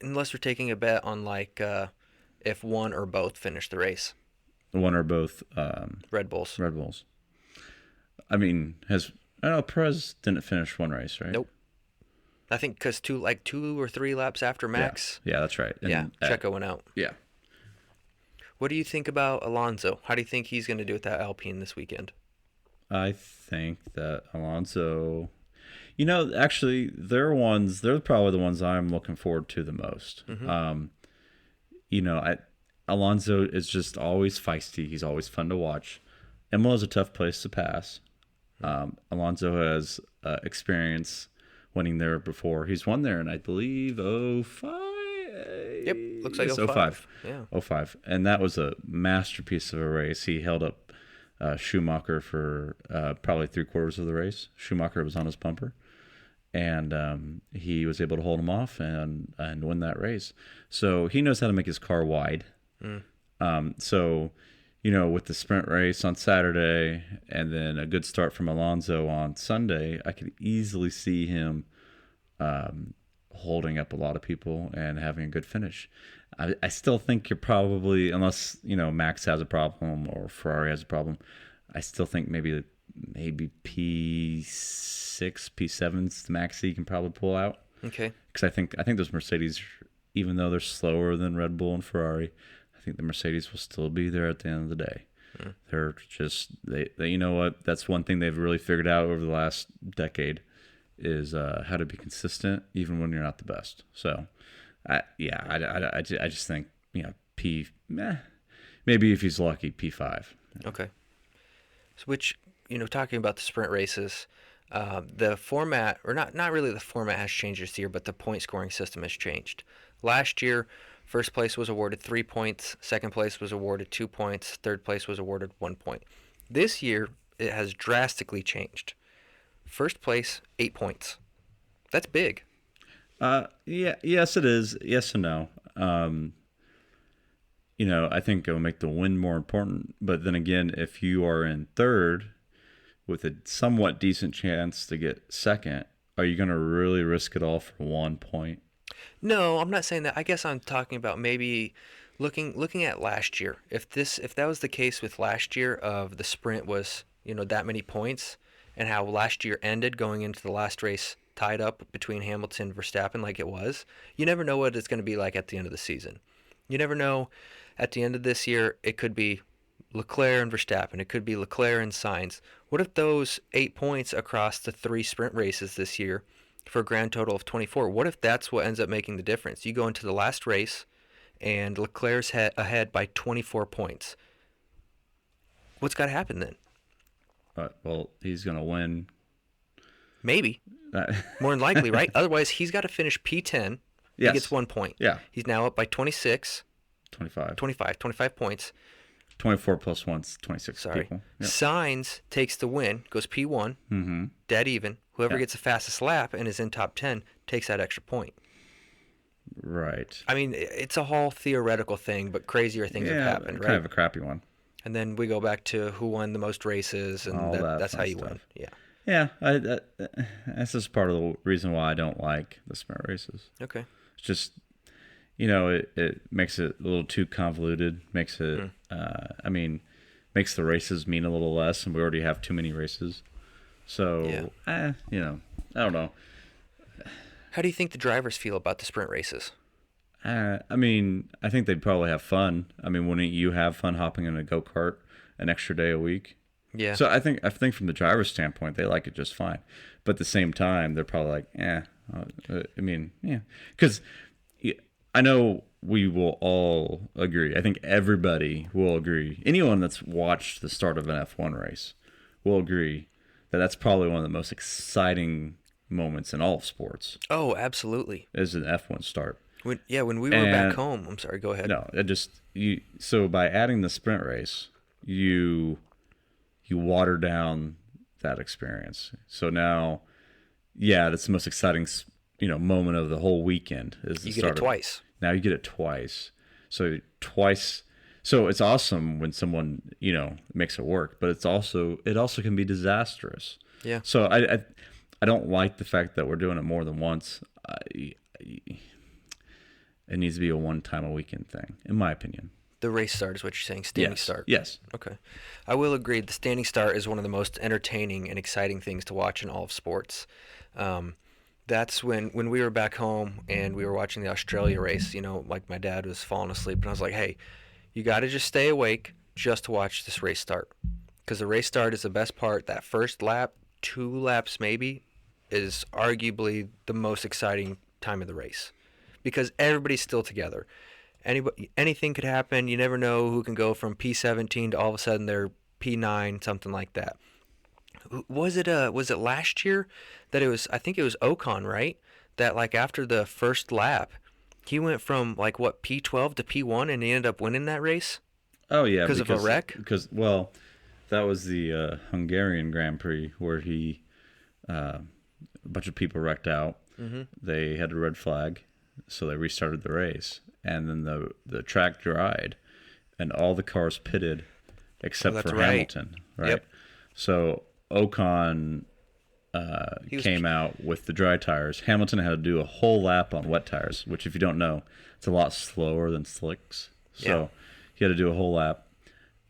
A: Unless we're taking a bet on if one or both finish the race.
B: One or both
A: Red Bulls.
B: Red Bulls. I mean, I know Perez didn't finish one race, right?
A: Nope. I think because two or three laps after Max.
B: Yeah, that's right. And,
A: Checo went out.
B: Yeah.
A: What do you think about Alonso? How do you think he's going to do with that Alpine this weekend?
B: I think that Alonso, actually, they're probably the ones I'm looking forward to the most.
A: Mm-hmm.
B: Alonso is just always feisty. He's always fun to watch. Imola is a tough place to pass. Alonso has experience winning there before. He's won there in, I believe, 05.
A: Yep, looks like
B: Yes,
A: 05.
B: Yeah.
A: Yeah.
B: 05. And that was a masterpiece of a race. He held up Schumacher for probably 3/4 of the race. Schumacher was on his bumper. And he was able to hold him off and win that race. So he knows how to make his car wide. With the sprint race on Saturday and then a good start from Alonso on Sunday, I could easily see him holding up a lot of people and having a good finish. I still think you're probably, unless, Max has a problem or Ferrari has a problem, I still think maybe P6, P7's the max he can probably pull out.
A: Okay.
B: Because I think those Mercedes, even though they're slower than Red Bull and Ferrari, I think the Mercedes will still be there at the end of the day. They're just they you know what? That's one thing they've really figured out over the last decade is how to be consistent even when you're not the best. So, I just think maybe if he's lucky P5.
A: Okay. So talking about the sprint races, the format, or not really the format has changed this year, but the point scoring system has changed. Last year, first place was awarded 3 points, second place was awarded 2 points, third place was awarded 1 point. This year, it has drastically changed. First place, 8 points. That's big.
B: Yes, it is. Yes and no. I think it'll make the win more important. But then again, if you are in third with a somewhat decent chance to get second, are you going to really risk it all for 1 point?
A: No, I'm not saying that. I guess I'm talking about maybe looking at last year. If that was the case with last year of the sprint was, that many points, and how last year ended going into the last race tied up between Hamilton and Verstappen like it was, you never know what it's going to be like at the end of the season. You never know. At the end of this year, it could be Leclerc and Verstappen. It could be Leclerc and Sainz. What if those 8 points across the 3 sprint races this year for a grand total of 24? What if that's what ends up making the difference? You go into the last race and Leclerc's ahead by 24 points. What's got to happen then?
B: Well, he's going to win.
A: Maybe. More than likely, right? Otherwise, he's got to finish P10.
B: Yes.
A: He gets 1 point.
B: Yeah.
A: He's now up by 26.
B: 25
A: points.
B: 24 plus 1's 26
A: Sorry.
B: people. Yep.
A: Sainz takes the win, goes P1, dead even. Whoever gets the fastest lap and is in top 10 takes that extra point.
B: Right.
A: I mean, it's a whole theoretical thing, but crazier things have happened, right?
B: Kind of a crappy one.
A: And then we go back to who won the most races, and that's how you win. Yeah.
B: Yeah, that's just part of the reason why I don't like the sprint races.
A: Okay.
B: It's just it makes it a little too convoluted. Makes it
A: Hmm.
B: I mean, makes the races mean a little less, and we already have too many races.
A: Yeah.
B: So I don't know.
A: How do you think the drivers feel about the sprint races?
B: I mean, I think they'd probably have fun. I mean, wouldn't you have fun hopping in a go kart an extra day a week?
A: Yeah.
B: So I think from the driver's standpoint, they like it just fine. But at the same time, they're probably like, I mean, yeah, because I know we will all agree. I think everybody will agree. Anyone that's watched the start of an F1 race will agree that that's probably one of the most exciting moments in all of sports
A: Oh, absolutely.
B: is an F1 start.
A: When we were back
B: And
A: home, I'm sorry, go ahead.
B: no, it just you. So by adding the sprint race, you water down that experience. So now, yeah, that's the most exciting moment of the whole weekend is the
A: You get it
B: start of.
A: twice.
B: Now you get it twice. So twice. So it's awesome when someone makes it work, but it also can be disastrous.
A: Yeah.
B: So I don't like the fact that we're doing it more than once. It needs to be a one time a weekend thing, in my opinion.
A: The race start is what you're saying, standing
B: Yes.
A: start.
B: Yes.
A: Okay. I will agree. The standing start is one of the most entertaining and exciting things to watch in all of sports. That's when we were back home and we were watching the Australia race, like my dad was falling asleep and I was like, hey, you got to just stay awake just to watch this race start. Because the race start is the best part. That first lap, 2 laps maybe, is arguably the most exciting time of the race. Because everybody's still together. Anything could happen. You never know who can go from P17 to all of a sudden they're P9, something like that. Was it last year that it was? I think it was Ocon, right? That like after the first lap, he went from like what P12 to P1, and he ended up winning that race
B: Oh yeah,
A: because of a wreck.
B: because that was the Hungarian Grand Prix where a bunch of people wrecked out.
A: Mm-hmm.
B: They had a red flag, so they restarted the race, and then the track dried, and all the cars pitted except
A: That's
B: for
A: right.
B: Hamilton. Right.
A: Yep.
B: So Ocon
A: He was.
B: came out with the dry tires. Hamilton had to do a whole lap on wet tires, which if you don't know, it's a lot slower than slicks. So
A: Yeah.
B: he had to do a whole lap,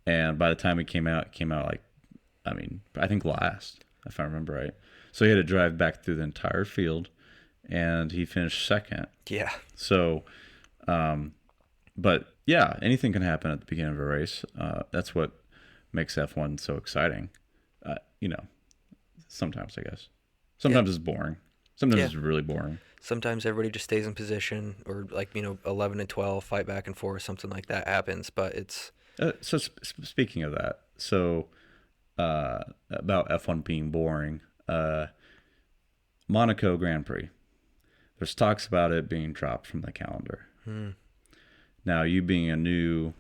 B: and by the time he came out like, I think last, if I remember right. So he had to drive back through the entire field, and he finished second.
A: Yeah.
B: So, but yeah, anything can happen at the beginning of a race. That's what makes F1 so exciting. You know, sometimes I guess. Sometimes it's boring. Sometimes
A: Yeah.
B: it's really boring.
A: Sometimes everybody just stays in position, or like 11 and 12 fight back and forth, something like that happens. But it's
B: Speaking of that, about F1 being boring, Monaco Grand Prix. There's talks about it being dropped from the calendar. Now, you being a new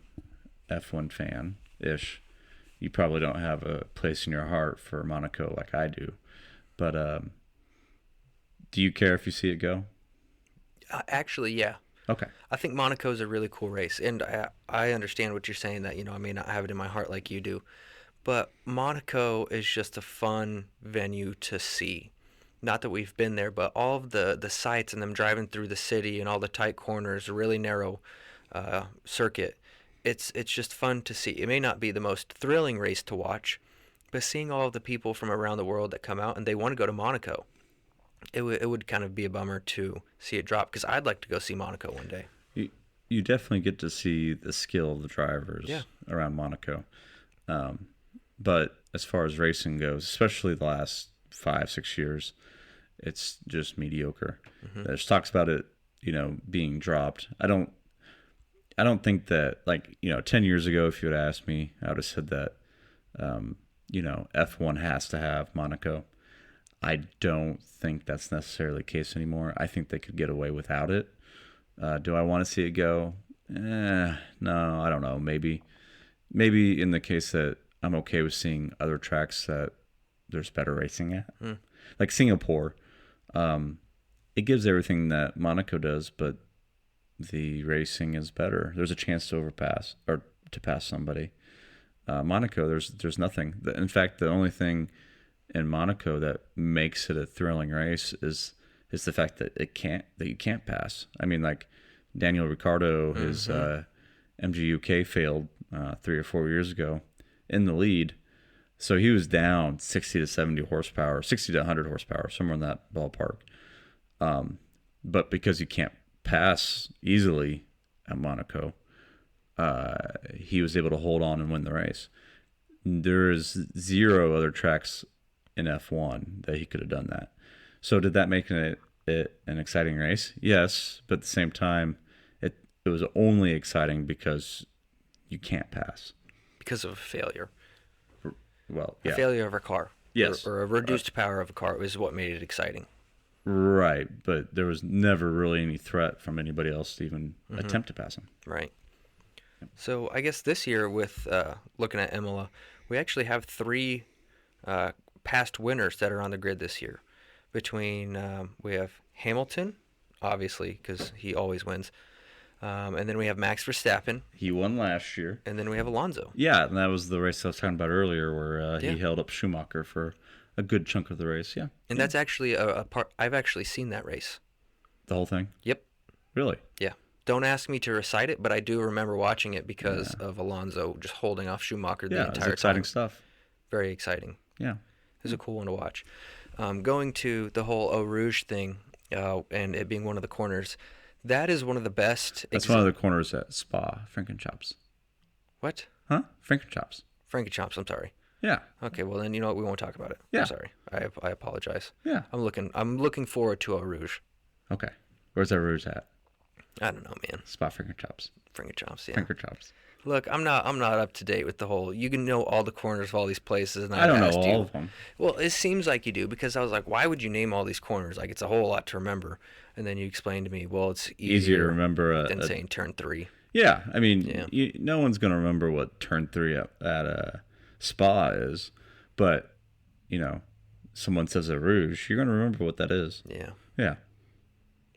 B: F1 fan ish, you probably don't have a place in your heart for Monaco like I do. But do you care if you see it go?
A: actually, yeah.
B: Okay.
A: I think Monaco is a really cool race, and I understand what you're saying that I may not have it in my heart like you do, but Monaco is just a fun venue to see. Not that we've been there, but all of the sights and them driving through the city and all the tight corners, a really narrow circuit. It's just fun to see. It may not be the most thrilling race to watch, but seeing all of the people from around the world that come out and they want to go to Monaco, it would kind of be a bummer to see it drop because I'd like to go see Monaco one day.
B: You definitely get to see the skill of the drivers
A: Yeah.
B: around Monaco. But as far as racing goes, especially the last 5-6 years, it's just mediocre. There's talks about it, being dropped. I don't think that 10 years ago, if you had asked me, I would have said that, F1 has to have Monaco. I don't think that's necessarily the case anymore. I think they could get away without it. Do I want to see it go? No, I don't know. Maybe in the case that I'm okay with seeing other tracks that there's better racing at, like Singapore. It gives everything that Monaco does, but the racing is better. There's a chance to overpass or to pass somebody. Monaco, there's nothing. In fact, the only thing in Monaco that makes it a thrilling race is the fact that you can't pass. I mean, like Daniel Ricciardo, his MGUK failed 3 or 4 years ago in the lead, so he was down 60 to 70 horsepower, 60 to 100 horsepower, somewhere in that ballpark. But because you can't pass easily at Monaco, he was able to hold on and win the race. There is zero other tracks in F1 that he could have done that. So did that make it an exciting race? Yes, but at the same time, it was only exciting because you can't pass.
A: Because of a failure.
B: Well, yeah.
A: A failure of a car.
B: Yes.
A: Or a reduced power of a car was what made it exciting.
B: Right, but there was never really any threat from anybody else to even attempt to pass him.
A: Right. So I guess this year with looking at Imola, we actually have 3 past winners that are on the grid this year. Between we have Hamilton, obviously, because he always wins. And then we have Max Verstappen.
B: He won last year.
A: And then we have Alonso.
B: Yeah, and that was the race I was talking about earlier where
A: Yeah.
B: he held up Schumacher for a good chunk of the race. Yeah.
A: And that's actually a part. I've actually seen that race.
B: The whole thing?
A: Yep.
B: Really?
A: Yeah. Don't ask me to recite it, but I do remember watching it because of Alonso just holding off Schumacher the
B: Yeah, it's
A: entire
B: exciting
A: time.
B: stuff.
A: Very exciting.
B: Yeah.
A: It was a cool one to watch. Going to the whole Eau Rouge thing and it being one of the corners, that is one of the best.
B: That's one of the corners at Spa, Frankenchops.
A: What?
B: Huh? Frankenchops.
A: Frankenchops, I'm sorry.
B: Yeah.
A: Okay, well then you know what, we won't talk about it.
B: Yeah.
A: I'm sorry. I apologize.
B: Yeah.
A: I'm looking forward to Eau Rouge.
B: Okay. Where's that Rouge at?
A: I don't know, man.
B: Spa Frankenchops.
A: Frankenchops, yeah.
B: Frankenchops.
A: Look, I'm not up to date with the whole. You can know all the corners of all these places, and
B: I don't know
A: asked
B: all of them.
A: Well, it seems like you do because I was like, why would you name all these corners? Like it's a whole lot to remember. And then you explained to me, well, it's
B: Easier to remember
A: than saying turn 3.
B: Yeah, I mean,
A: Yeah.
B: no one's going to remember what turn 3 at Spa is, but, someone says a Rouge, you're going to remember what that is.
A: Yeah.
B: Yeah.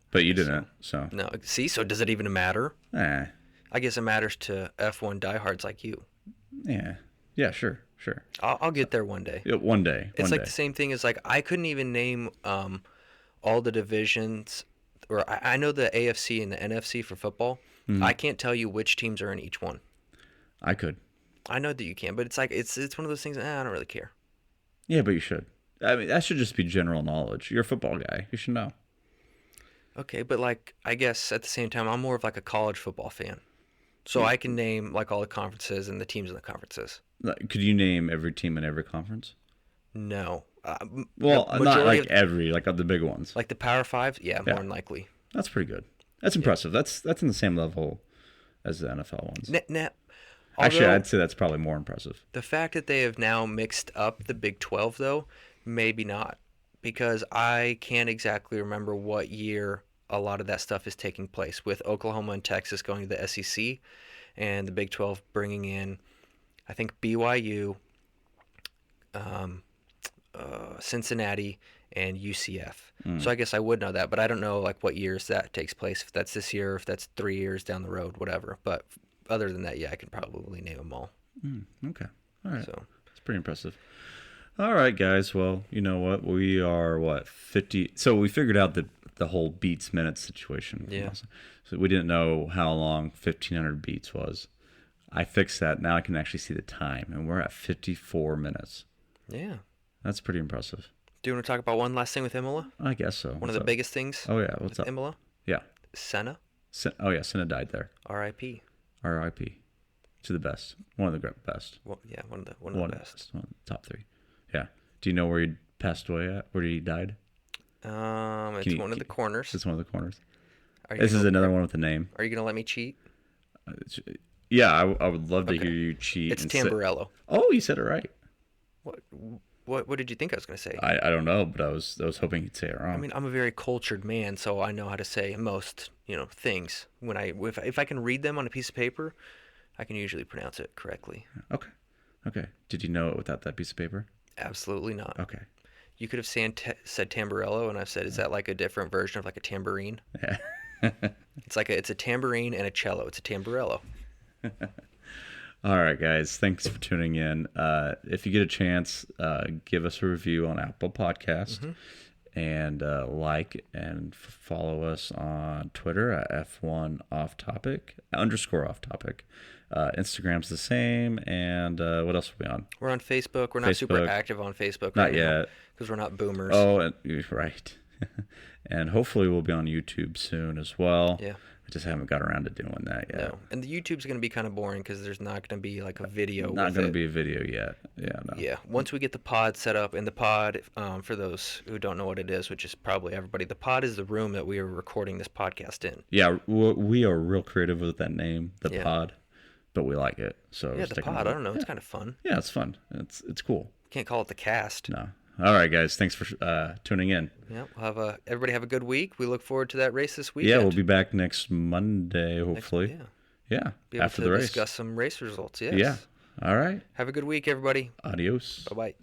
B: But you didn't, so.
A: No, see, so does it even matter?
B: Eh,
A: I guess it matters to F1 diehards like you.
B: yeah. Yeah, sure.
A: I'll get there one day.
B: Yeah, one day.
A: It's like the same thing as like I couldn't even name all the divisions, or I know the AFC and the NFC for football.
B: Mm-hmm.
A: I can't tell you which teams are in each one.
B: I could.
A: I know that you can, but it's like it's one of those things. I don't really care.
B: Yeah, but you should. I mean, that should just be general knowledge. You're a football guy. You should know.
A: Okay, but like I guess at the same time, I'm more of like a college football fan, so I can name like all the conferences and the teams in the conferences.
B: Could you name every team in every conference?
A: No.
B: Well,
A: the
B: not
A: majority
B: like every, like the big ones.
A: like the Power Fives. Yeah, more than likely.
B: That's pretty good. That's impressive. That's in the same level as the NFL ones. Actually, I'd say that's probably more impressive.
A: The fact that they have now mixed up the Big 12, though, maybe not. Because I can't exactly remember what year a lot of that stuff is taking place, with Oklahoma and Texas going to the SEC and the Big 12 bringing in, I think, BYU, Cincinnati, and UCF. So I guess I would know that, but I don't know like what years that takes place, if that's this year, if that's 3 years down the road, whatever. But other than that, yeah, I can probably name them all.
B: Okay. All right.
A: So
B: That's pretty impressive. All right, guys. Well, you know what? We are, 50? So we figured out the whole beats minutes situation.
A: Yeah.
B: So we didn't know how long 1,500 beats was. I fixed that. Now I can actually see the time, and we're at 54 minutes.
A: yeah.
B: That's pretty impressive.
A: Do you want to talk about one last thing with Imola?
B: I guess so.
A: One of the biggest things
B: Oh, yeah. What's
A: with
B: up?
A: Imola?
B: Yeah.
A: Senna,
B: Oh, yeah. Senna died there.
A: R.I.P.
B: R.I.P. To the best. One of the best.
A: Well, yeah, one of the best.
B: One of the top 3. Yeah. Do you know where he passed away at? Where he died?
A: It's one of the corners.
B: It's one of the corners.
A: Are you
B: This is
A: gonna-
B: another one with a name.
A: Are you gonna let me cheat?
B: Yeah, I would love to
A: Okay.
B: hear you cheat.
A: It's
B: and
A: Tamburello.
B: Oh, you said it right.
A: What did you think I was gonna say?
B: I don't know, but I was hoping you'd say it wrong.
A: I mean, I'm a very cultured man, so I know how to say most, things. When if I can read them on a piece of paper, I can usually pronounce it correctly.
B: Okay. Did you know it without that piece of paper?
A: Absolutely not.
B: Okay.
A: You could have said Tamburello, and I've said, is that like a different version of like a tambourine?
B: Yeah.
A: It's a tambourine and a cello. It's a Tamburello.
B: All right, guys. Thanks for tuning in. If you get a chance, give us a review on Apple Podcast and like and follow us on Twitter at F1 Off Topic _ Off Topic. Instagram's the same. And what else are we on?
A: We're on Facebook. We're not super
B: Facebook.
A: active on Facebook
B: Not
A: right now
B: yet.
A: because we're not boomers.
B: Oh, right. And hopefully we'll be on YouTube soon as well.
A: Yeah.
B: I just haven't got around to doing that yet.
A: No. And the YouTube's going to be kind of boring because there's not going to be like a video.
B: Not going to
A: it.
B: be a video yet. Yeah, no.
A: Yeah. Once we get the pod set up, and the pod, for those who don't know what it is, which is probably everybody, the pod is the room that we are recording this podcast in.
B: Yeah, we are real creative with that name, the pod, but we like it. So
A: Yeah, the pod. I don't know. It's kind of fun.
B: Yeah, it's fun. It's cool.
A: Can't call it the cast.
B: No. All right, guys. Thanks for tuning in.
A: Yeah, we'll everybody have a good week. We look forward to that race this weekend.
B: Yeah, we'll be back next Monday, hopefully.
A: Yeah.
B: Yeah, after the race.
A: Discuss some race results. Yes.
B: Yeah. All right.
A: Have a good week, everybody.
B: Adios.
A: Bye-bye.